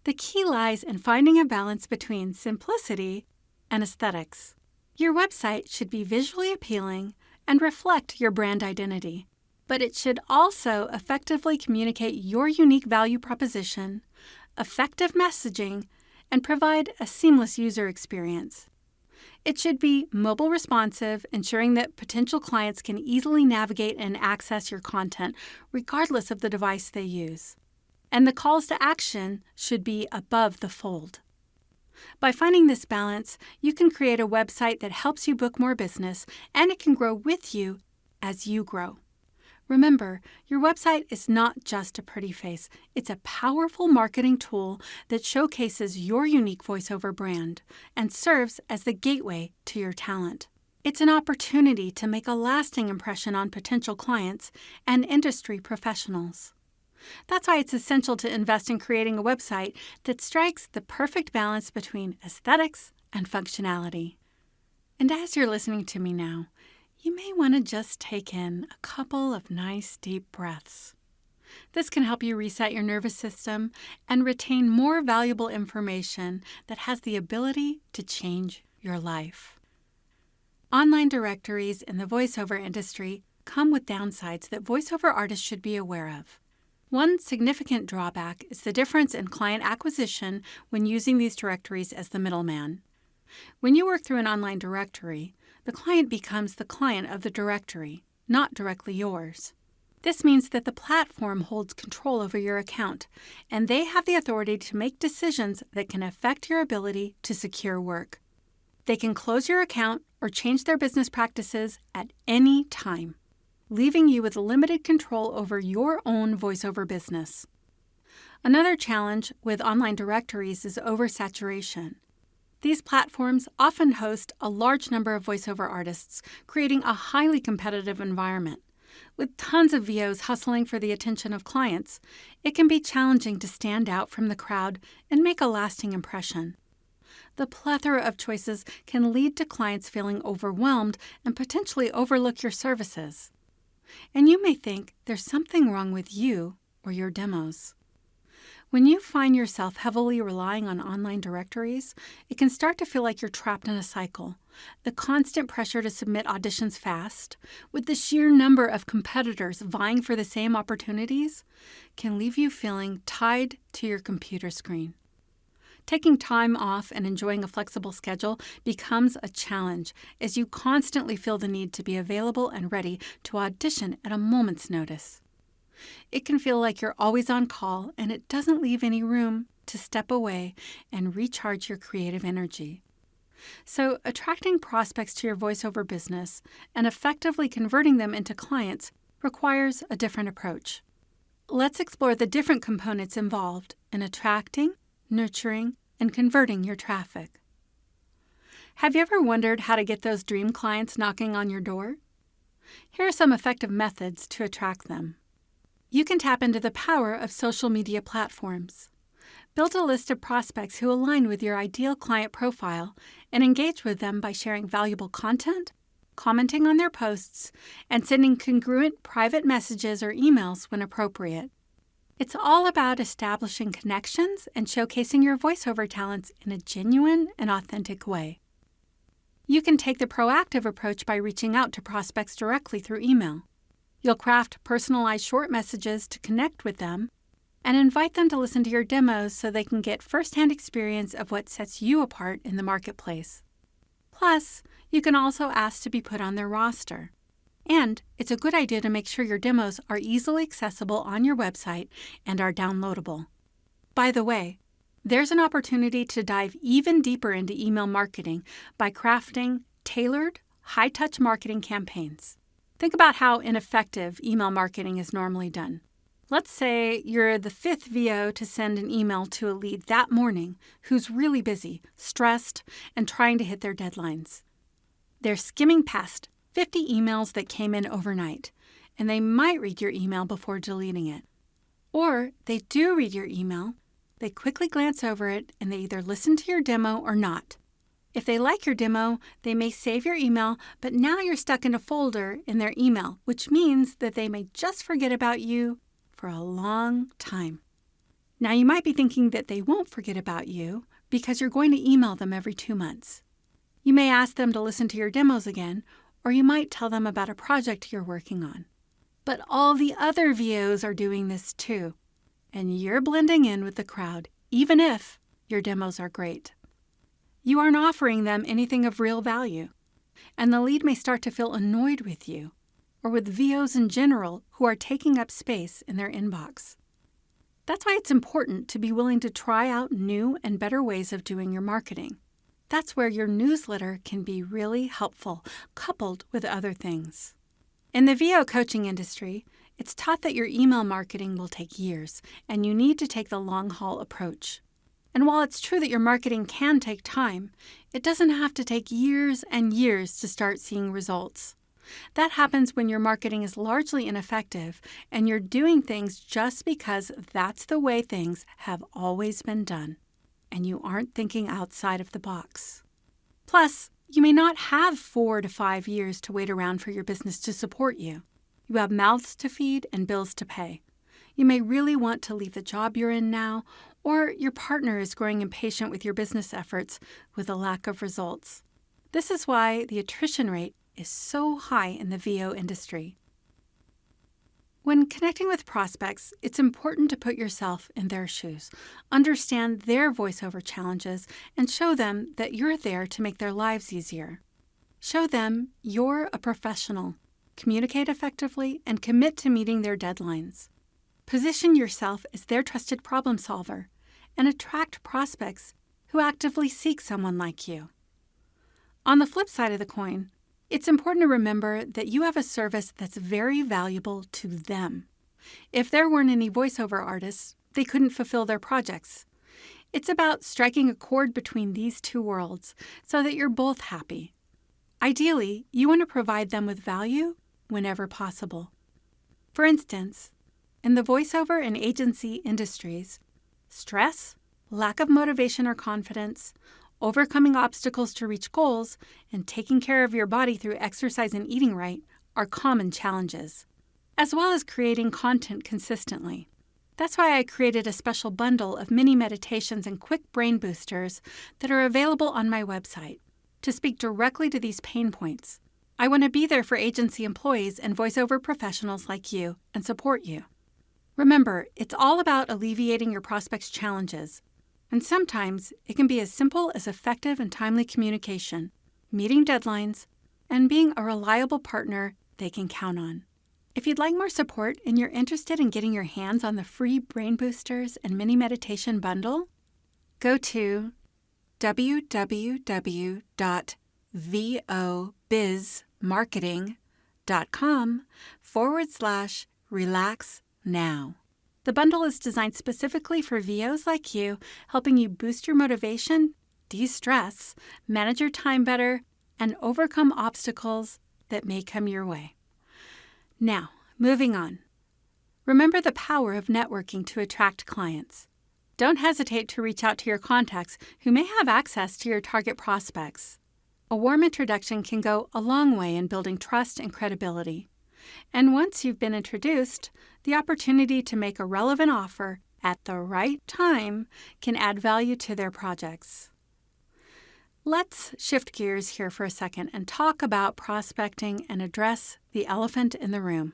The key lies in finding a balance between simplicity and aesthetics. Your website should be visually appealing and reflect your brand identity, but it should also effectively communicate your unique value proposition, effective messaging, and provide a seamless user experience. It should be mobile responsive, ensuring that potential clients can easily navigate and access your content regardless of the device they use. And the calls to action should be above the fold. By finding this balance, you can create a website that helps you book more business, and it can grow with you as you grow. Remember, your website is not just a pretty face. It's a powerful marketing tool that showcases your unique voiceover brand and serves as the gateway to your talent. It's an opportunity to make a lasting impression on potential clients and industry professionals. That's why it's essential to invest in creating a website that strikes the perfect balance between aesthetics and functionality. And as you're listening to me now, you may want to just take in a couple of nice deep breaths. This can help you reset your nervous system and retain more valuable information that has the ability to change your life. Online directories in the voiceover industry come with downsides that voiceover artists should be aware of. One significant drawback is the difference in client acquisition when using these directories as the middleman. When you work through an online directory, the client becomes the client of the directory, not directly yours. This means that the platform holds control over your account, and they have the authority to make decisions that can affect your ability to secure work. They can close your account or change their business practices at any time, leaving you with limited control over your own voiceover business. Another challenge with online directories is oversaturation. These platforms often host a large number of voiceover artists, creating a highly competitive environment. With tons of VOs hustling for the attention of clients, it can be challenging to stand out from the crowd and make a lasting impression. The plethora of choices can lead to clients feeling overwhelmed and potentially overlook your services. And you may think there's something wrong with you or your demos. When you find yourself heavily relying on online directories, it can start to feel like you're trapped in a cycle. The constant pressure to submit auditions fast, with the sheer number of competitors vying for the same opportunities, can leave you feeling tied to your computer screen. Taking time off and enjoying a flexible schedule becomes a challenge as you constantly feel the need to be available and ready to audition at a moment's notice. It can feel like you're always on call, and it doesn't leave any room to step away and recharge your creative energy. So, attracting prospects to your voiceover business and effectively converting them into clients requires a different approach. Let's explore the different components involved in attracting, nurturing, and converting your traffic. Have you ever wondered how to get those dream clients knocking on your door? Here are some effective methods to attract them. You can tap into the power of social media platforms. Build a list of prospects who align with your ideal client profile and engage with them by sharing valuable content, commenting on their posts, and sending congruent private messages or emails when appropriate. It's all about establishing connections and showcasing your voiceover talents in a genuine and authentic way. You can take the proactive approach by reaching out to prospects directly through email. You'll craft personalized short messages to connect with them and invite them to listen to your demos so they can get firsthand experience of what sets you apart in the marketplace. Plus, you can also ask to be put on their roster. And it's a good idea to make sure your demos are easily accessible on your website and are downloadable. By the way, there's an opportunity to dive even deeper into email marketing by crafting tailored, high-touch marketing campaigns. Think about how ineffective email marketing is normally done. Let's say you're the 5th VO to send an email to a lead that morning who's really busy, stressed, and trying to hit their deadlines. They're skimming past 50 emails that came in overnight, and they might read your email before deleting it. Or they do read your email, they quickly glance over it, and they either listen to your demo or not. If they like your demo, they may save your email, but now you're stuck in a folder in their email, which means that they may just forget about you for a long time. Now, you might be thinking that they won't forget about you because you're going to email them every 2 months. You may ask them to listen to your demos again, or you might tell them about a project you're working on. But all the other VOs are doing this too, and you're blending in with the crowd, even if your demos are great. You aren't offering them anything of real value, and the lead may start to feel annoyed with you or with VOs in general who are taking up space in their inbox. That's why it's important to be willing to try out new and better ways of doing your marketing. That's where your newsletter can be really helpful, coupled with other things. In the VO coaching industry, it's taught that your email marketing will take years, and you need to take the long-haul approach. And while it's true that your marketing can take time, it doesn't have to take years and years to start seeing results. That happens when your marketing is largely ineffective and you're doing things just because that's the way things have always been done, and you aren't thinking outside of the box. Plus, you may not have 4 to 5 years to wait around for your business to support you. You have mouths to feed and bills to pay. You may really want to leave the job you're in now, or your partner is growing impatient with your business efforts with a lack of results. This is why the attrition rate is so high in the VO industry. When connecting with prospects, it's important to put yourself in their shoes, understand their voiceover challenges, and show them that you're there to make their lives easier. Show them you're a professional, communicate effectively, and commit to meeting their deadlines. Position yourself as their trusted problem solver and attract prospects who actively seek someone like you. On the flip side of the coin, it's important to remember that you have a service that's very valuable to them. If there weren't any voiceover artists, they couldn't fulfill their projects. It's about striking a chord between these two worlds so that you're both happy. Ideally, you want to provide them with value whenever possible. For instance, in the voiceover and agency industries, stress, lack of motivation or confidence, overcoming obstacles to reach goals, and taking care of your body through exercise and eating right are common challenges, as well as creating content consistently. That's why I created a special bundle of mini meditations and quick brain boosters that are available on my website to speak directly to these pain points. I want to be there for agency employees and voiceover professionals like you and support you. Remember, it's all about alleviating your prospects' challenges. And sometimes it can be as simple as effective and timely communication, meeting deadlines, and being a reliable partner they can count on. If you'd like more support and you're interested in getting your hands on the free Brain Boosters and Mini Meditation Bundle, go to www.vobizmarketing.com/relax now. The bundle is designed specifically for VOs like you, helping you boost your motivation, de-stress, manage your time better, and overcome obstacles that may come your way. Now, moving on. Remember the power of networking to attract clients. Don't hesitate to reach out to your contacts who may have access to your target prospects. A warm introduction can go a long way in building trust and credibility. And once you've been introduced, the opportunity to make a relevant offer at the right time can add value to their projects. Let's shift gears here for a second and talk about prospecting and address the elephant in the room.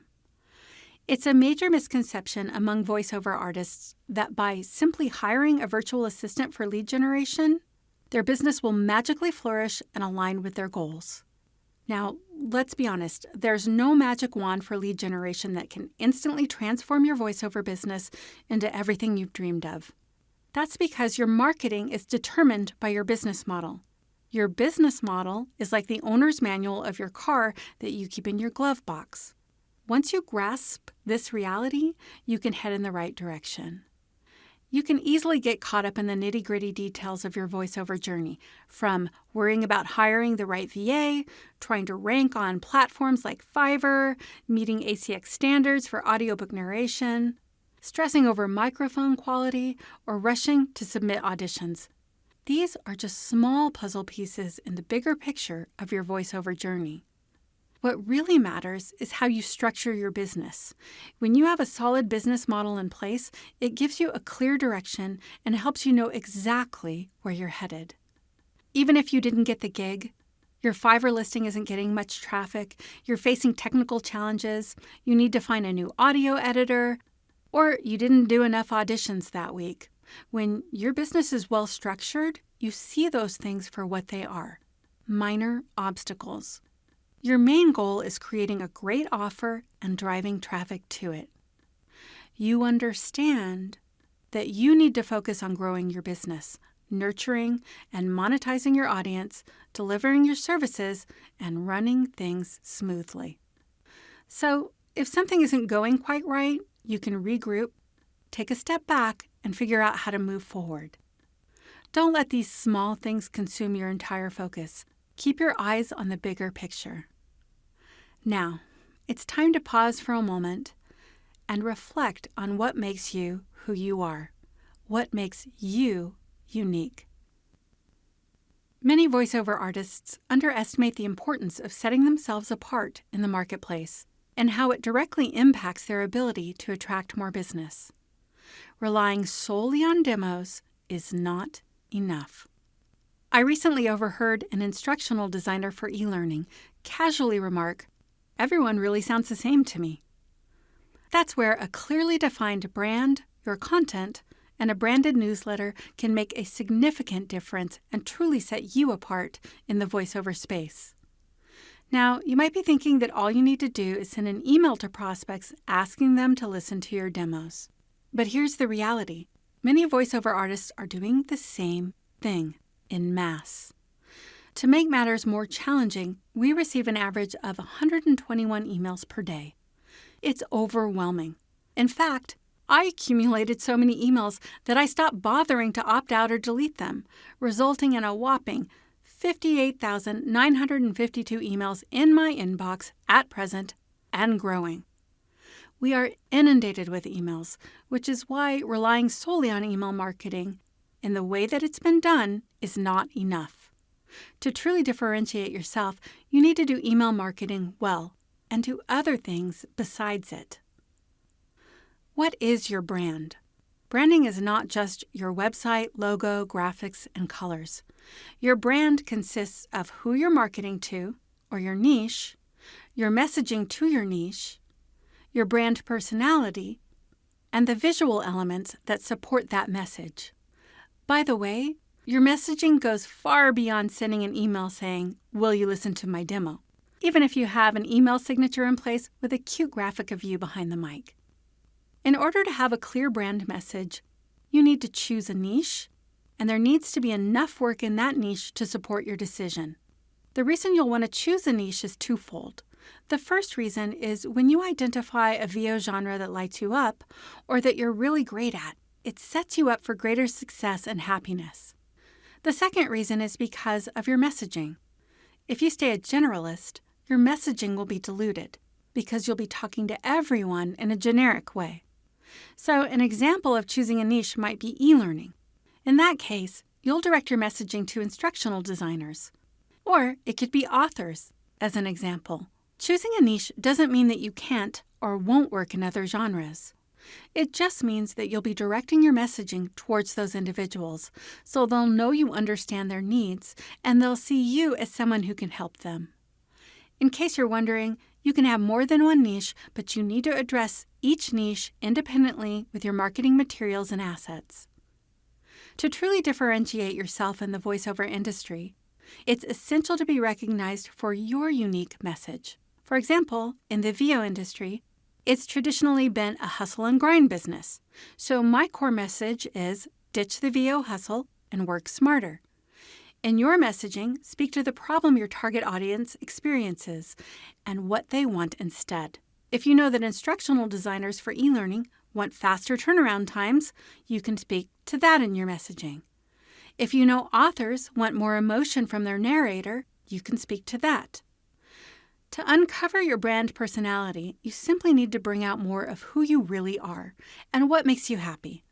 It's a major misconception among voiceover artists that by simply hiring a virtual assistant for lead generation, their business will magically flourish and align with their goals. Now, let's be honest, there's no magic wand for lead generation that can instantly transform your voiceover business into everything you've dreamed of. That's because your marketing is determined by your business model. Your business model is like the owner's manual of your car that you keep in your glove box. Once you grasp this reality, you can head in the right direction. You can easily get caught up in the nitty-gritty details of your voiceover journey, from worrying about hiring the right VA, trying to rank on platforms like Fiverr, meeting ACX standards for audiobook narration, stressing over microphone quality, or rushing to submit auditions. These are just small puzzle pieces in the bigger picture of your voiceover journey. What really matters is how you structure your business. When you have a solid business model in place, it gives you a clear direction and helps you know exactly where you're headed. Even if you didn't get the gig, your Fiverr listing isn't getting much traffic, you're facing technical challenges, you need to find a new audio editor, or you didn't do enough auditions that week. When your business is well structured, you see those things for what they are: minor obstacles. Your main goal is creating a great offer and driving traffic to it. You understand that you need to focus on growing your business, nurturing and monetizing your audience, delivering your services, and running things smoothly. So, if something isn't going quite right, you can regroup, take a step back, and figure out how to move forward. Don't let these small things consume your entire focus. Keep your eyes on the bigger picture. Now, it's time to pause for a moment and reflect on what makes you who you are, what makes you unique. Many voiceover artists underestimate the importance of setting themselves apart in the marketplace and how it directly impacts their ability to attract more business. Relying solely on demos is not enough. I recently overheard an instructional designer for e-learning casually remark, "Everyone really sounds the same to me." That's where a clearly defined brand, your content, and a branded newsletter can make a significant difference and truly set you apart in the voiceover space. Now, you might be thinking that all you need to do is send an email to prospects asking them to listen to your demos. But here's the reality. Many voiceover artists are doing the same thing en masse. To make matters more challenging, we receive an average of 121 emails per day. It's overwhelming. In fact, I accumulated so many emails that I stopped bothering to opt out or delete them, resulting in a whopping 58,952 emails in my inbox at present and growing. We are inundated with emails, which is why relying solely on email marketing in the way that it's been done is not enough. To truly differentiate yourself, you need to do email marketing well and do other things besides it. What is your brand? Branding is not just your website, logo, graphics, and colors. Your brand consists of who you're marketing to, or your niche, your messaging to your niche, your brand personality, and the visual elements that support that message. By the way, your messaging goes far beyond sending an email saying, "Will you listen to my demo?" even if you have an email signature in place with a cute graphic of you behind the mic. In order to have a clear brand message, you need to choose a niche, and there needs to be enough work in that niche to support your decision. The reason you'll want to choose a niche is twofold. The first reason is when you identify a VO genre that lights you up or that you're really great at, it sets you up for greater success and happiness. The second reason is because of your messaging. If you stay a generalist, your messaging will be diluted because you'll be talking to everyone in a generic way. So an example of choosing a niche might be e-learning. In that case, you'll direct your messaging to instructional designers. Or it could be authors, as an example. Choosing a niche doesn't mean that you can't or won't work in other genres. It just means that you'll be directing your messaging towards those individuals, so they'll know you understand their needs and they'll see you as someone who can help them. In case you're wondering, you can have more than one niche, but you need to address each niche independently with your marketing materials and assets. To truly differentiate yourself in the voiceover industry, it's essential to be recognized for your unique message. For example, in the VO industry, it's traditionally been a hustle and grind business. So my core message is ditch the VO hustle and work smarter. In your messaging, speak to the problem your target audience experiences and what they want instead. If you know that instructional designers for e-learning want faster turnaround times, you can speak to that in your messaging. If you know authors want more emotion from their narrator, you can speak to that. To uncover your brand personality, you simply need to bring out more of who you really are and what makes you happy.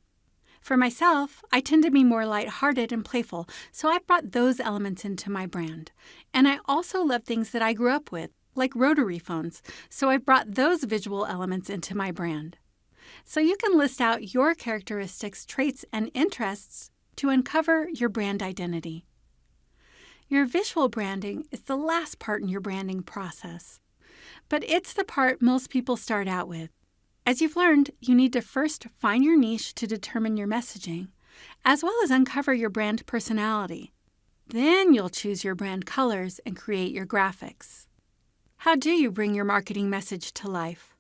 For myself, I tend to be more lighthearted and playful, so I brought those elements into my brand. And I also love things that I grew up with, like rotary phones, so I brought those visual elements into my brand. So you can list out your characteristics, traits, and interests to uncover your brand identity. Your visual branding is the last part in your branding process, but it's the part most people start out with. As you've learned, you need to first find your niche to determine your messaging, as well as uncover your brand personality. Then you'll choose your brand colors and create your graphics. How do you bring your marketing message to life?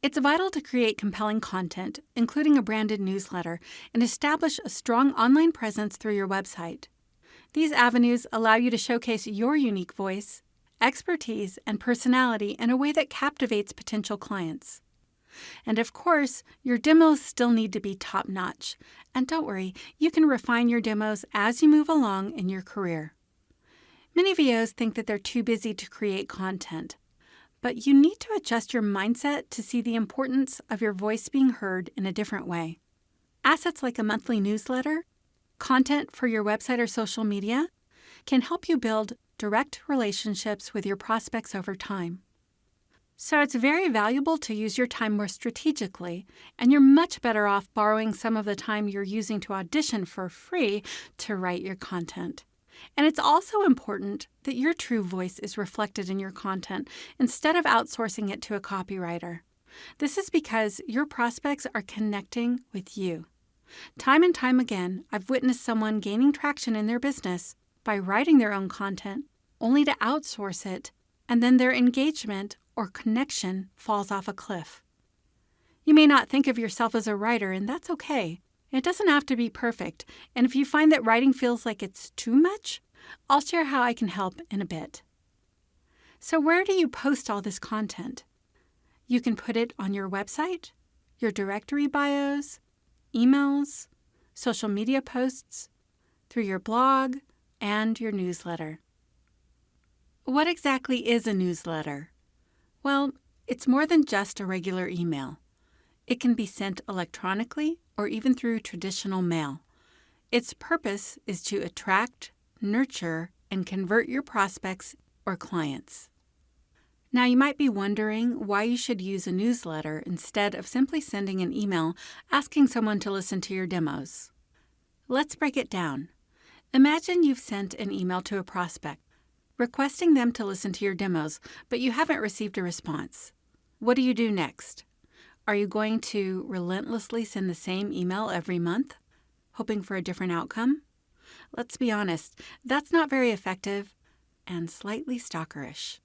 It's vital to create compelling content, including a branded newsletter, and establish a strong online presence through your website. These avenues allow you to showcase your unique voice, expertise, and personality in a way that captivates potential clients. And of course, your demos still need to be top-notch. And don't worry, you can refine your demos as you move along in your career. Many VOs think that they're too busy to create content, but you need to adjust your mindset to see the importance of your voice being heard in a different way. Assets like a monthly newsletter, content for your website or social media, can help you build direct relationships with your prospects over time. So it's very valuable to use your time more strategically, and you're much better off borrowing some of the time you're using to audition for free to write your content. And it's also important that your true voice is reflected in your content instead of outsourcing it to a copywriter. This is because your prospects are connecting with you. Time and time again, I've witnessed someone gaining traction in their business by writing their own content, only to outsource it, and then their engagement or connection falls off a cliff. You may not think of yourself as a writer, and that's okay. It doesn't have to be perfect, and if you find that writing feels like it's too much, I'll share how I can help in a bit. So where do you post all this content? You can put it on your website, your directory bios, emails, social media posts, through your blog, and your newsletter. What exactly is a newsletter? Well, it's more than just a regular email. It can be sent electronically or even through traditional mail. Its purpose is to attract, nurture, and convert your prospects or clients. Now, you might be wondering why you should use a newsletter instead of simply sending an email asking someone to listen to your demos. Let's break it down. Imagine you've sent an email to a prospect requesting them to listen to your demos, but you haven't received a response. What do you do next? Are you going to relentlessly send the same email every month, hoping for a different outcome? Let's be honest, that's not very effective and slightly stalkerish.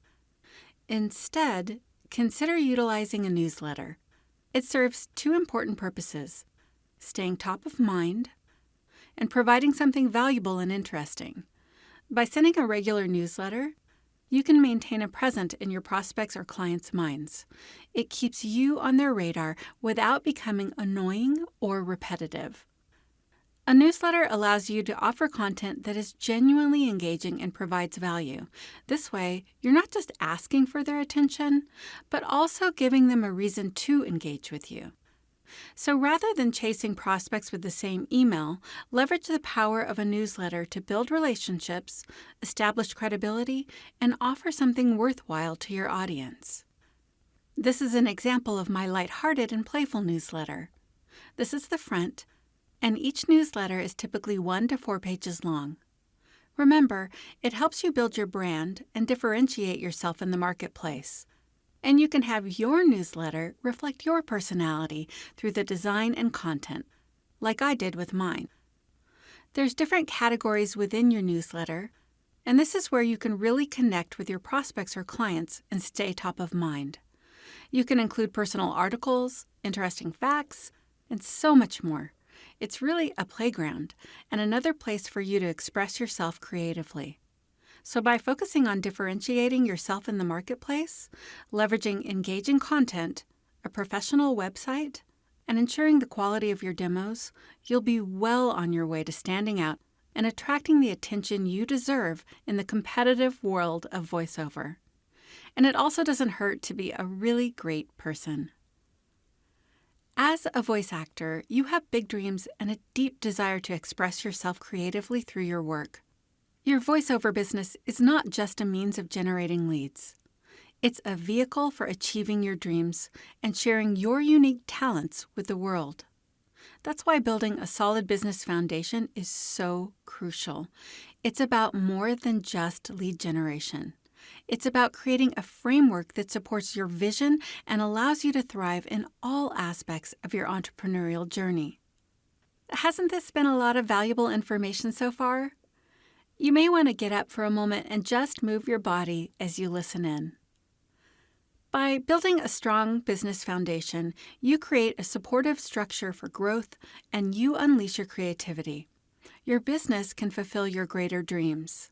Instead, consider utilizing a newsletter. It serves two important purposes: staying top of mind and providing something valuable and interesting. By sending a regular newsletter, you can maintain a presence in your prospects' or clients' minds. It keeps you on their radar without becoming annoying or repetitive. A newsletter allows you to offer content that is genuinely engaging and provides value. This way, you're not just asking for their attention, but also giving them a reason to engage with you. So rather than chasing prospects with the same email, leverage the power of a newsletter to build relationships, establish credibility, and offer something worthwhile to your audience. This is an example of my lighthearted and playful newsletter. This is the front, and each newsletter is typically 1 to 4 pages long. Remember, it helps you build your brand and differentiate yourself in the marketplace. And you can have your newsletter reflect your personality through the design and content, like I did with mine. There's different categories within your newsletter, and this is where you can really connect with your prospects or clients and stay top of mind. You can include personal articles, interesting facts, and so much more. It's really a playground and another place for you to express yourself creatively. So by focusing on differentiating yourself in the marketplace, leveraging engaging content, a professional website, and ensuring the quality of your demos, you'll be well on your way to standing out and attracting the attention you deserve in the competitive world of voiceover. And it also doesn't hurt to be a really great person. As a voice actor, you have big dreams and a deep desire to express yourself creatively through your work. Your voiceover business is not just a means of generating leads. It's a vehicle for achieving your dreams and sharing your unique talents with the world. That's why building a solid business foundation is so crucial. It's about more than just lead generation. It's about creating a framework that supports your vision and allows you to thrive in all aspects of your entrepreneurial journey. Hasn't this been a lot of valuable information so far? You may want to get up for a moment and just move your body as you listen in. By building a strong business foundation, you create a supportive structure for growth and you unleash your creativity. Your business can fulfill your greater dreams.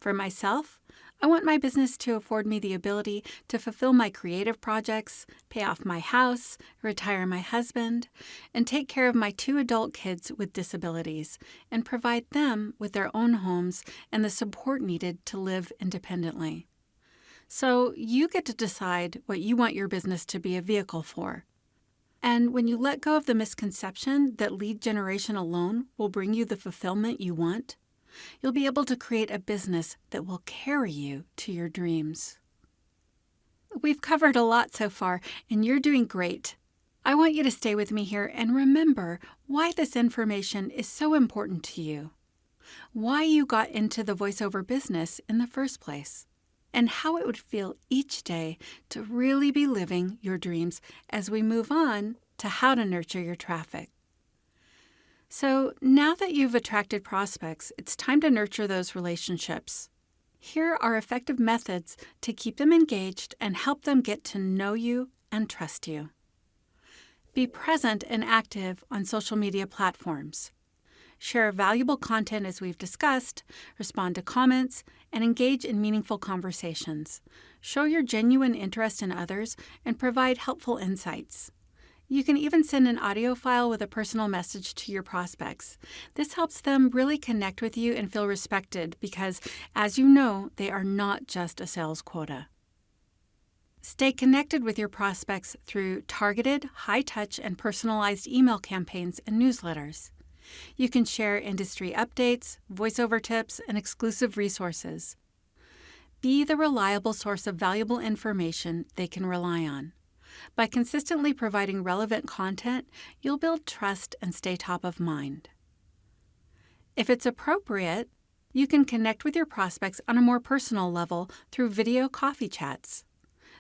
For myself, I want my business to afford me the ability to fulfill my creative projects, pay off my house, retire my husband, and take care of my 2 adult kids with disabilities, and provide them with their own homes and the support needed to live independently. So you get to decide what you want your business to be a vehicle for. And when you let go of the misconception that lead generation alone will bring you the fulfillment you want, you'll be able to create a business that will carry you to your dreams. We've covered a lot so far, and you're doing great. I want you to stay with me here and remember why this information is so important to you, why you got into the voiceover business in the first place, and how it would feel each day to really be living your dreams as we move on to how to nurture your traffic. So now that you've attracted prospects, it's time to nurture those relationships. Here are effective methods to keep them engaged and help them get to know you and trust you. Be present and active on social media platforms. Share valuable content as we've discussed, respond to comments, and engage in meaningful conversations. Show your genuine interest in others and provide helpful insights. You can even send an audio file with a personal message to your prospects. This helps them really connect with you and feel respected because, as you know, they are not just a sales quota. Stay connected with your prospects through targeted, high-touch, and personalized email campaigns and newsletters. You can share industry updates, voiceover tips, and exclusive resources. Be the reliable source of valuable information they can rely on. By consistently providing relevant content, you'll build trust and stay top of mind. If it's appropriate, you can connect with your prospects on a more personal level through video coffee chats.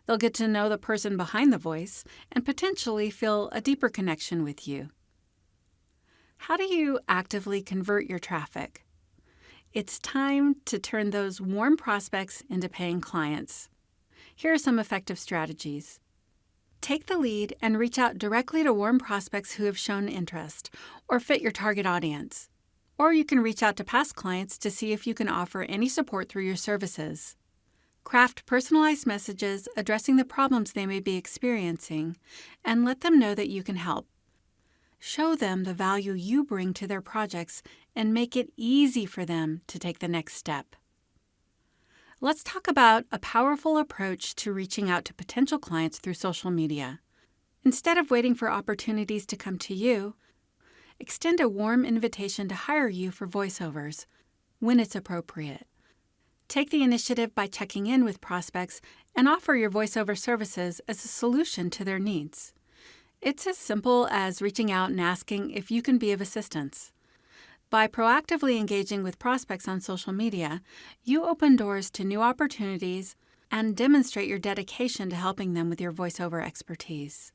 They'll get to know the person behind the voice and potentially feel a deeper connection with you. How do you actively convert your traffic? It's time to turn those warm prospects into paying clients. Here are some effective strategies. Take the lead and reach out directly to warm prospects who have shown interest or fit your target audience. Or you can reach out to past clients to see if you can offer any support through your services. Craft personalized messages addressing the problems they may be experiencing and let them know that you can help. Show them the value you bring to their projects and make it easy for them to take the next step. Let's talk about a powerful approach to reaching out to potential clients through social media. Instead of waiting for opportunities to come to you, extend a warm invitation to hire you for voiceovers when it's appropriate. Take the initiative by checking in with prospects and offer your voiceover services as a solution to their needs. It's as simple as reaching out and asking if you can be of assistance. By proactively engaging with prospects on social media, you open doors to new opportunities and demonstrate your dedication to helping them with your voiceover expertise.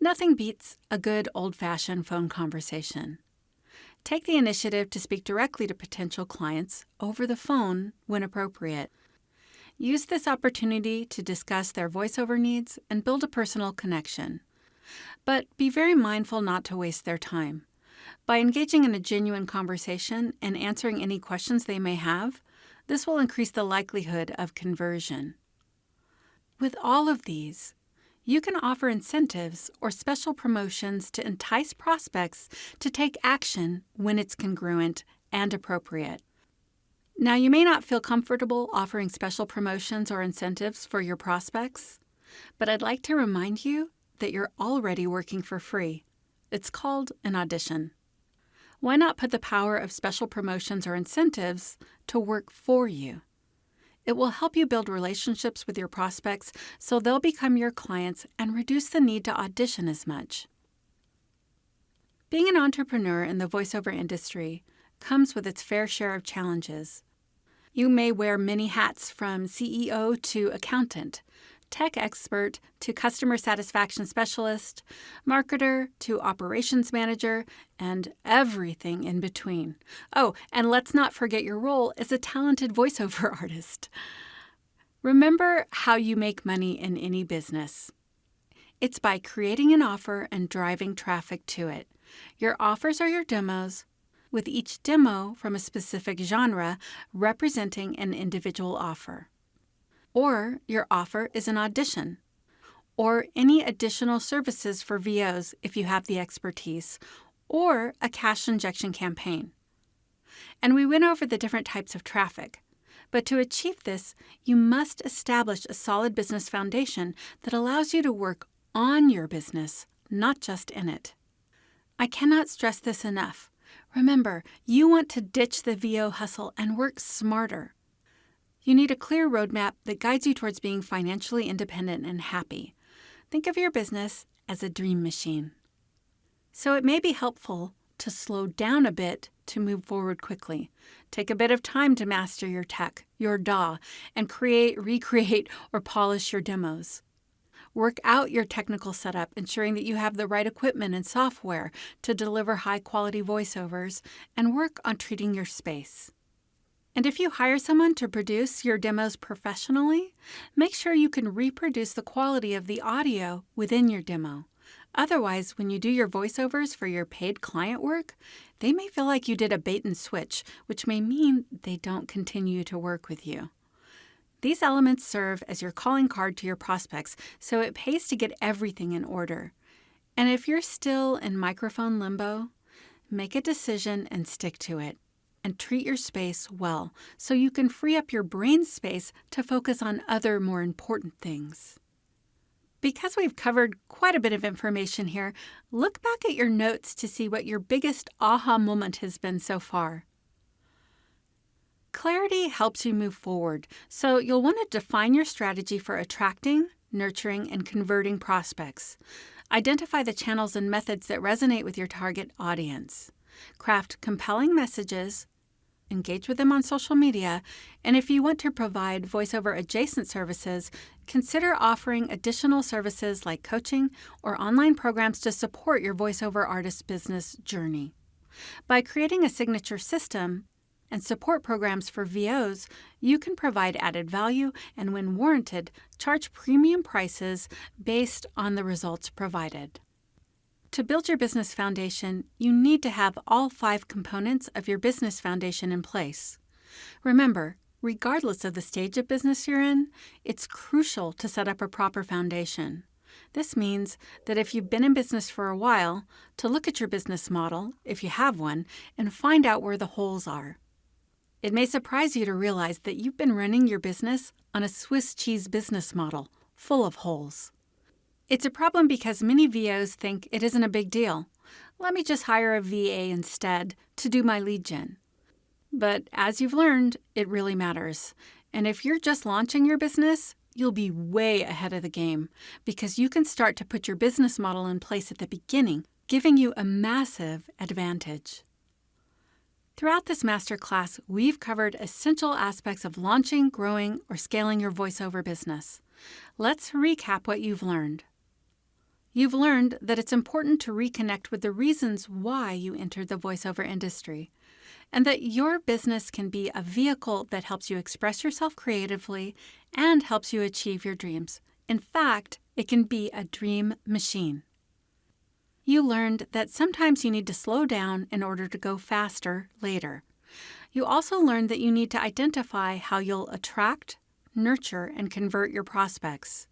Nothing beats a good old-fashioned phone conversation. Take the initiative to speak directly to potential clients over the phone when appropriate. Use this opportunity to discuss their voiceover needs and build a personal connection. But be very mindful not to waste their time. By engaging in a genuine conversation and answering any questions they may have, this will increase the likelihood of conversion. With all of these, you can offer incentives or special promotions to entice prospects to take action when it's congruent and appropriate. Now, you may not feel comfortable offering special promotions or incentives for your prospects, but I'd like to remind you that you're already working for free. It's called an audition. Why not put the power of special promotions or incentives to work for you? It will help you build relationships with your prospects so they'll become your clients and reduce the need to audition as much. Being an entrepreneur in the voiceover industry comes with its fair share of challenges. You may wear many hats from CEO to accountant, tech expert to customer satisfaction specialist, marketer to operations manager, and everything in between. Oh, and let's not forget your role as a talented voiceover artist. Remember how you make money in any business. It's by creating an offer and driving traffic to it. Your offers are your demos, with each demo from a specific genre representing an individual offer. Or your offer is an audition, or any additional services for VOs if you have the expertise, or a cash injection campaign. And we went over the different types of traffic. But to achieve this, you must establish a solid business foundation that allows you to work on your business, not just in it. I cannot stress this enough. Remember, you want to ditch the VO hustle and work smarter. You need a clear roadmap that guides you towards being financially independent and happy. Think of your business as a dream machine. So it may be helpful to slow down a bit to move forward quickly. Take a bit of time to master your tech, your DAW, and create, recreate, or polish your demos. Work out your technical setup, ensuring that you have the right equipment and software to deliver high-quality voiceovers, and work on treating your space. And if you hire someone to produce your demos professionally, make sure you can reproduce the quality of the audio within your demo. Otherwise, when you do your voiceovers for your paid client work, they may feel like you did a bait and switch, which may mean they don't continue to work with you. These elements serve as your calling card to your prospects, so it pays to get everything in order. And if you're still in microphone limbo, make a decision and stick to it. And treat your space well so you can free up your brain space to focus on other more important things. Because we've covered quite a bit of information here, look back at your notes to see what your biggest aha moment has been so far. Clarity helps you move forward, so you'll want to define your strategy for attracting, nurturing, and converting prospects. Identify the channels and methods that resonate with your target audience. Craft compelling messages, engage with them on social media, and if you want to provide voiceover adjacent services, consider offering additional services like coaching or online programs to support your voiceover artist business journey. By creating a signature system, and support programs for VOs, you can provide added value and, when warranted, charge premium prices based on the results provided. To build your business foundation, you need to have all 5 components of your business foundation in place. Remember, regardless of the stage of business you're in, it's crucial to set up a proper foundation. This means that if you've been in business for a while, to look at your business model, if you have one, and find out where the holes are. It may surprise you to realize that you've been running your business on a Swiss cheese business model, full of holes. It's a problem because many VOs think it isn't a big deal. Let me just hire a VA instead to do my lead gen. But as you've learned, it really matters. And if you're just launching your business, you'll be way ahead of the game because you can start to put your business model in place at the beginning, giving you a massive advantage. Throughout this masterclass, we've covered essential aspects of launching, growing, or scaling your voiceover business. Let's recap what you've learned. You've learned that it's important to reconnect with the reasons why you entered the voiceover industry, and that your business can be a vehicle that helps you express yourself creatively and helps you achieve your dreams. In fact, it can be a dream machine. You learned that sometimes you need to slow down in order to go faster later. You also learned that you need to identify how you'll attract, nurture, and convert your prospects.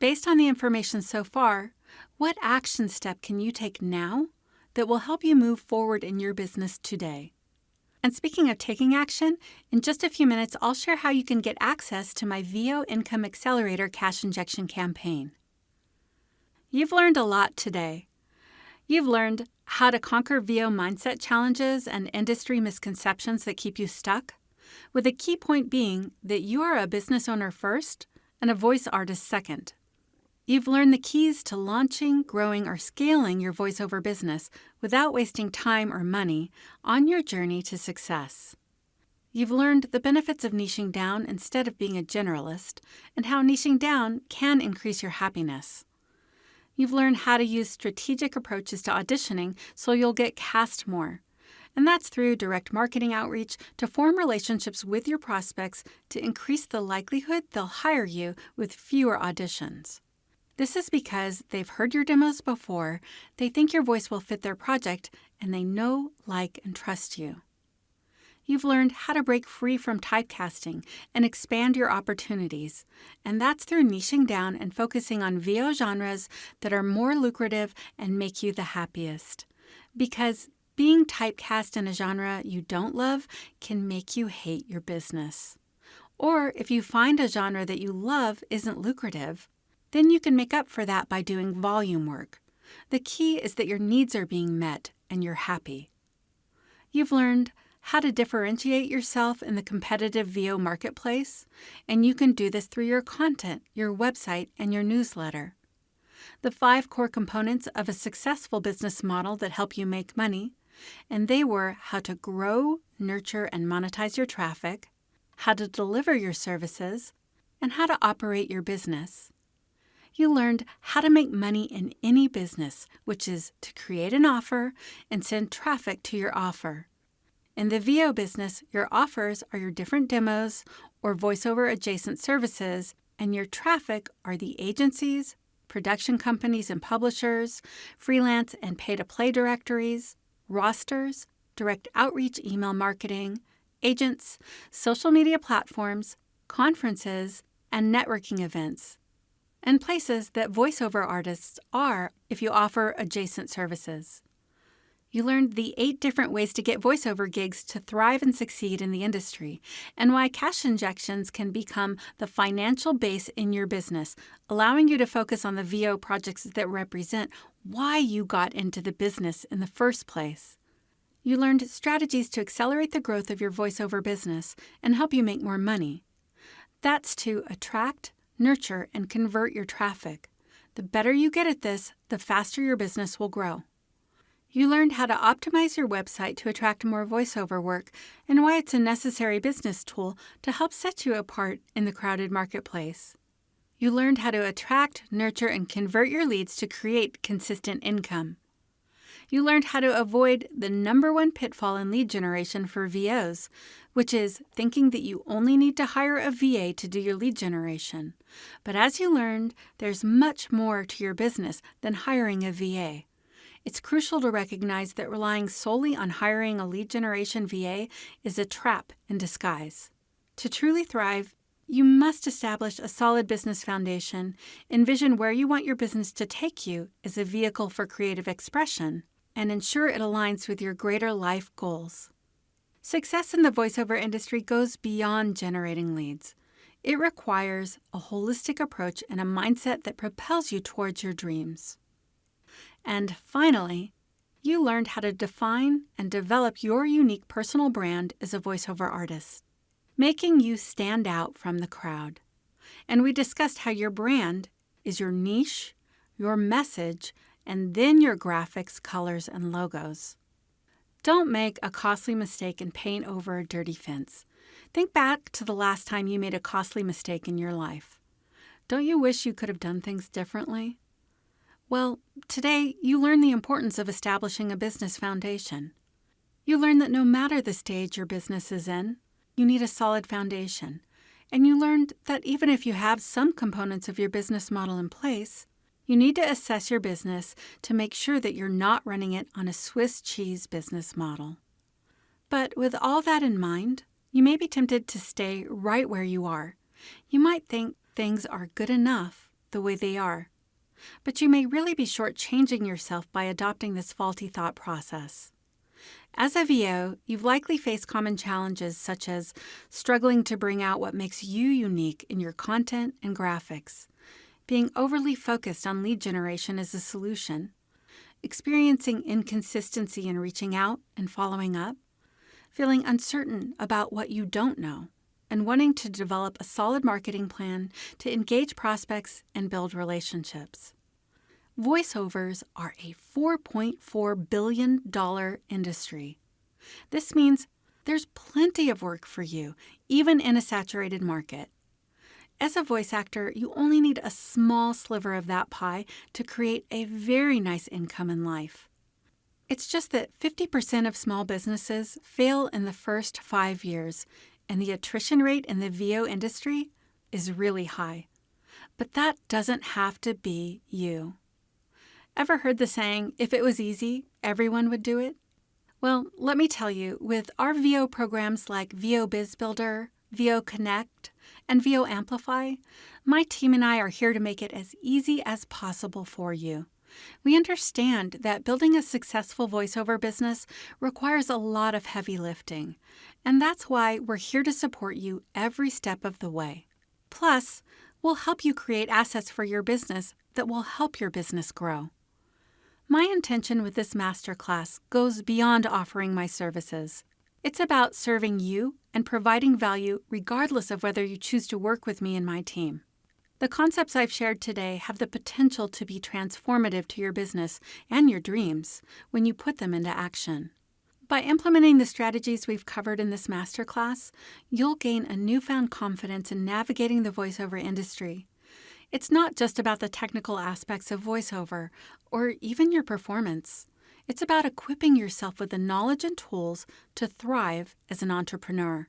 Based on the information so far, what action step can you take now that will help you move forward in your business today? And speaking of taking action, in just a few minutes, I'll share how you can get access to my VO Income Accelerator Cash Injection campaign. You've learned a lot today. You've learned how to conquer VO mindset challenges and industry misconceptions that keep you stuck, with a key point being that you are a business owner first and a voice artist second. You've learned the keys to launching, growing, or scaling your voiceover business without wasting time or money on your journey to success. You've learned the benefits of niching down instead of being a generalist and how niching down can increase your happiness. You've learned how to use strategic approaches to auditioning so you'll get cast more. And that's through direct marketing outreach to form relationships with your prospects to increase the likelihood they'll hire you with fewer auditions. This is because they've heard your demos before, they think your voice will fit their project, and they know, like, and trust you. You've learned how to break free from typecasting and expand your opportunities, and that's through niching down and focusing on VO genres that are more lucrative and make you the happiest. Because being typecast in a genre you don't love can make you hate your business. Or if you find a genre that you love isn't lucrative, then you can make up for that by doing volume work. The key is that your needs are being met and you're happy. You've learned how to differentiate yourself in the competitive VO marketplace, and you can do this through your content, your website, and your newsletter. The 5 core components of a successful business model that help you make money, and they were how to grow, nurture, and monetize your traffic, how to deliver your services, and how to operate your business. You learned how to make money in any business, which is to create an offer and send traffic to your offer. In the VO business, your offers are your different demos or voiceover adjacent services, and your traffic are the agencies, production companies and publishers, freelance and pay-to-play directories, rosters, direct outreach email marketing, agents, social media platforms, conferences, and networking events, and places that voiceover artists are if you offer adjacent services. You learned the 8 different ways to get voiceover gigs to thrive and succeed in the industry, and why cash injections can become the financial base in your business, allowing you to focus on the VO projects that represent why you got into the business in the first place. You learned strategies to accelerate the growth of your voiceover business and help you make more money. That's to attract, nurture, and convert your traffic. The better you get at this, the faster your business will grow. You learned how to optimize your website to attract more voiceover work and why it's a necessary business tool to help set you apart in the crowded marketplace. You learned how to attract, nurture, and convert your leads to create consistent income. You learned how to avoid the number one pitfall in lead generation for VOs, which is thinking that you only need to hire a VA to do your lead generation. But as you learned, there's much more to your business than hiring a VA. It's crucial to recognize that relying solely on hiring a lead generation VA is a trap in disguise. To truly thrive, you must establish a solid business foundation, envision where you want your business to take you as a vehicle for creative expression, and ensure it aligns with your greater life goals. Success in the voiceover industry goes beyond generating leads. It requires a holistic approach and a mindset that propels you towards your dreams. And finally, you learned how to define and develop your unique personal brand as a voiceover artist, making you stand out from the crowd. And we discussed how your brand is your niche, your message, and then your graphics, colors, and logos. Don't make a costly mistake and paint over a dirty fence. Think back to the last time you made a costly mistake in your life. Don't you wish you could have done things differently? Well, today you learn the importance of establishing a business foundation. You learn that no matter the stage your business is in, you need a solid foundation. And you learned that even if you have some components of your business model in place, you need to assess your business to make sure that you're not running it on a Swiss cheese business model. But with all that in mind, you may be tempted to stay right where you are. You might think things are good enough the way they are. But you may really be shortchanging yourself by adopting this faulty thought process. As a VO, you've likely faced common challenges such as struggling to bring out what makes you unique in your content and graphics, being overly focused on lead generation as a solution, experiencing inconsistency in reaching out and following up, feeling uncertain about what you don't know, and wanting to develop a solid marketing plan to engage prospects and build relationships. Voiceovers are a $4.4 billion industry. This means there's plenty of work for you, even in a saturated market. As a voice actor, you only need a small sliver of that pie to create a very nice income in life. It's just that 50% of small businesses fail in the first 5 years, and the attrition rate in the VO industry is really high. But that doesn't have to be you. Ever heard the saying, if it was easy, everyone would do it? Well, let me tell you, with our VO programs like VO Biz Builder, VO Connect, and VO Amplify, my team and I are here to make it as easy as possible for you. We understand that building a successful voiceover business requires a lot of heavy lifting, and that's why we're here to support you every step of the way. Plus, we'll help you create assets for your business that will help your business grow. My intention with this masterclass goes beyond offering my services. It's about serving you and providing value regardless of whether you choose to work with me and my team. The concepts I've shared today have the potential to be transformative to your business and your dreams when you put them into action. By implementing the strategies we've covered in this masterclass, you'll gain a newfound confidence in navigating the voiceover industry. It's not just about the technical aspects of voiceover or even your performance. It's about equipping yourself with the knowledge and tools to thrive as an entrepreneur.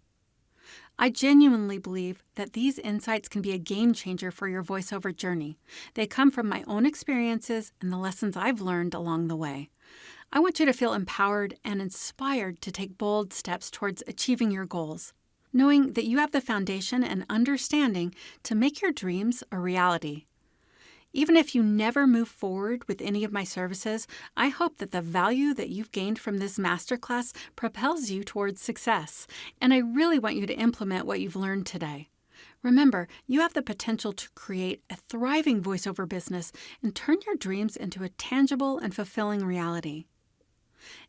I genuinely believe that these insights can be a game changer for your voiceover journey. They come from my own experiences and the lessons I've learned along the way. I want you to feel empowered and inspired to take bold steps towards achieving your goals, knowing that you have the foundation and understanding to make your dreams a reality. Even if you never move forward with any of my services, I hope that the value that you've gained from this masterclass propels you towards success, and I really want you to implement what you've learned today. Remember, you have the potential to create a thriving voiceover business and turn your dreams into a tangible and fulfilling reality.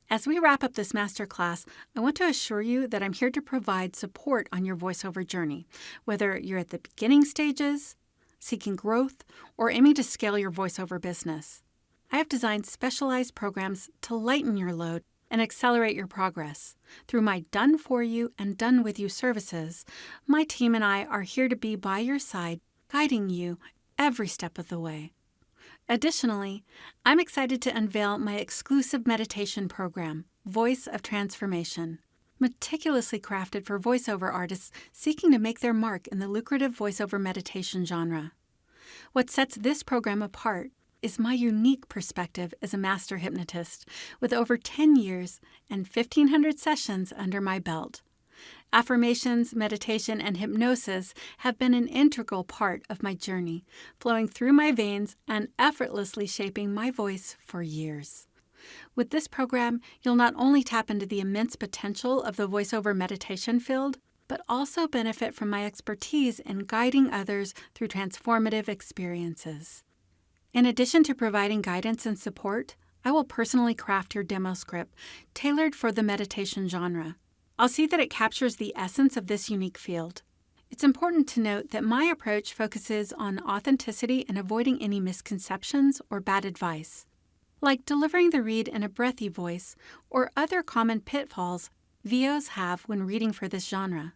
As we wrap up this masterclass, I want to assure you that I'm here to provide support on your voiceover journey, whether you're at the beginning stages, seeking growth, or aiming to scale your voiceover business. I have designed specialized programs to lighten your load and accelerate your progress. Through my Done For You and Done With You services, my team and I are here to be by your side, guiding you every step of the way. Additionally, I'm excited to unveil my exclusive meditation program, Voice of Transformation, meticulously crafted for voiceover artists seeking to make their mark in the lucrative voiceover meditation genre. What sets this program apart is my unique perspective as a master hypnotist with over 10 years and 1,500 sessions under my belt. Affirmations, meditation, and hypnosis have been an integral part of my journey, flowing through my veins and effortlessly shaping my voice for years. With this program, you'll not only tap into the immense potential of the voiceover meditation field, but also benefit from my expertise in guiding others through transformative experiences. In addition to providing guidance and support, I will personally craft your demo script tailored for the meditation genre. I'll see that it captures the essence of this unique field. It's important to note that my approach focuses on authenticity and avoiding any misconceptions or bad advice, like delivering the read in a breathy voice or other common pitfalls VOs have when reading for this genre.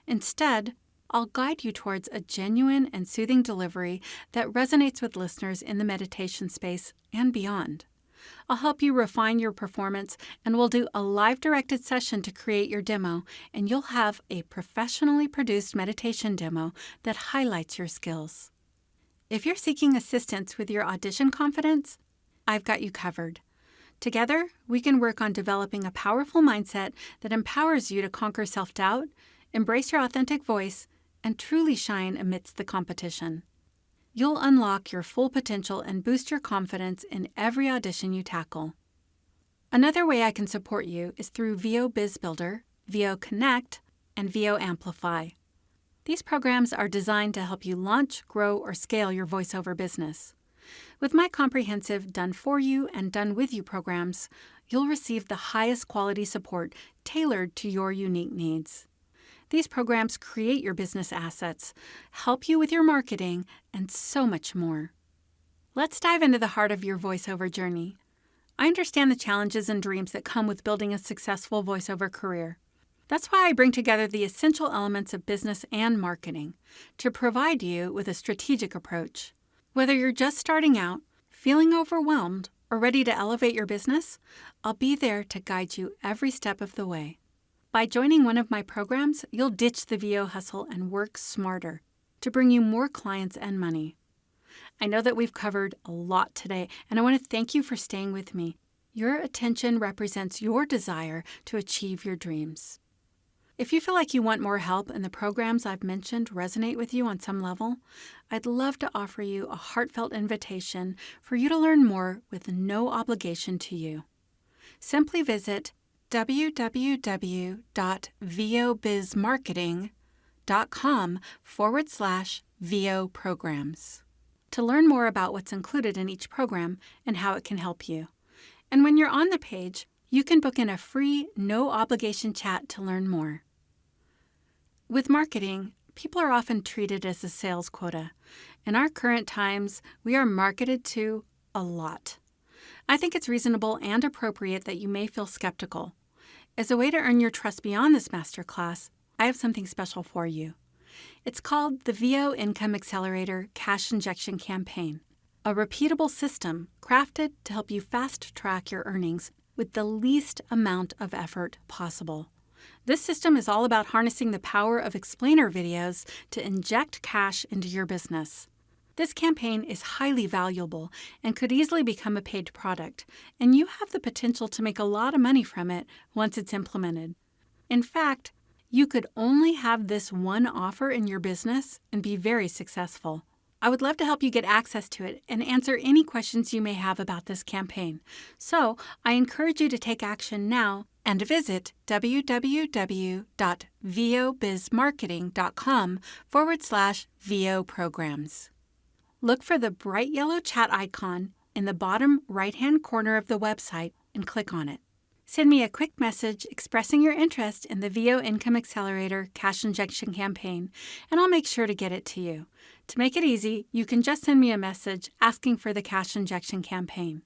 Instead, I'll guide you towards a genuine and soothing delivery that resonates with listeners in the meditation space and beyond. I'll help you refine your performance, and we'll do a live-directed session to create your demo, and you'll have a professionally produced meditation demo that highlights your skills. If you're seeking assistance with your audition confidence, I've got you covered. Together, we can work on developing a powerful mindset that empowers you to conquer self-doubt, embrace your authentic voice, and truly shine amidst the competition. You'll unlock your full potential and boost your confidence in every audition you tackle. Another way I can support you is through VO Biz Builder, VO Connect, and VO Amplify. These programs are designed to help you launch, grow, or scale your voiceover business. With my comprehensive Done For You and Done With You programs, you'll receive the highest quality support tailored to your unique needs. These programs create your business assets, help you with your marketing, and so much more. Let's dive into the heart of your voiceover journey. I understand the challenges and dreams that come with building a successful voiceover career. That's why I bring together the essential elements of business and marketing to provide you with a strategic approach. Whether you're just starting out, feeling overwhelmed, or ready to elevate your business, I'll be there to guide you every step of the way. By joining one of my programs, you'll ditch the VO hustle and work smarter to bring you more clients and money. I know that we've covered a lot today, and I want to thank you for staying with me. Your attention represents your desire to achieve your dreams. If you feel like you want more help and the programs I've mentioned resonate with you on some level, I'd love to offer you a heartfelt invitation for you to learn more with no obligation to you. Simply visit www.vobizmarketing.com/VO programs to learn more about what's included in each program and how it can help you. And when you're on the page, you can book in a free, no-obligation chat to learn more. With marketing, people are often treated as a sales quota. In our current times, we are marketed to a lot. I think it's reasonable and appropriate that you may feel skeptical. As a way to earn your trust beyond this masterclass, I have something special for you. It's called the VO Income Accelerator Cash Injection Campaign, a repeatable system crafted to help you fast-track your earnings with the least amount of effort possible. This system is all about harnessing the power of explainer videos to inject cash into your business. This campaign is highly valuable and could easily become a paid product, and you have the potential to make a lot of money from it once it's implemented. In fact, you could only have this one offer in your business and be very successful. I would love to help you get access to it and answer any questions you may have about this campaign. So I encourage you to take action now and visit www.vobizmarketing.com/VO programs. Look for the bright yellow chat icon in the bottom right-hand corner of the website and click on it. Send me a quick message expressing your interest in the VO Income Accelerator Cash Injection Campaign, and I'll make sure to get it to you. To make it easy, you can just send me a message asking for the Cash Injection Campaign.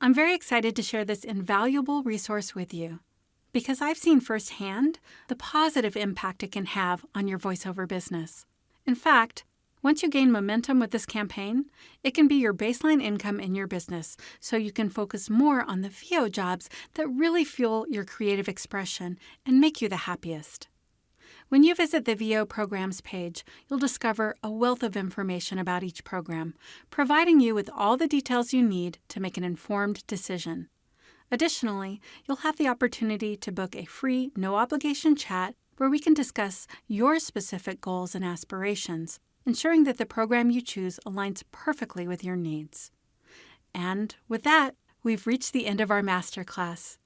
I'm very excited to share this invaluable resource with you because I've seen firsthand the positive impact it can have on your voiceover business. In fact, Once you gain momentum with this campaign, it can be your baseline income in your business, so you can focus more on the VO jobs that really fuel your creative expression and make you the happiest. When you visit the VO programs page, you'll discover a wealth of information about each program, providing you with all the details you need to make an informed decision. Additionally, you'll have the opportunity to book a free, no-obligation chat where we can discuss your specific goals and aspirations, ensuring that the program you choose aligns perfectly with your needs. And with that, we've reached the end of our masterclass.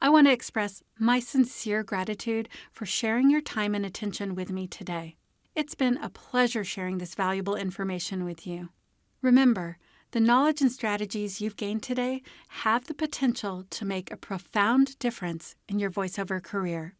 I want to express my sincere gratitude for sharing your time and attention with me today. It's been a pleasure sharing this valuable information with you. Remember, the knowledge and strategies you've gained today have the potential to make a profound difference in your voiceover career.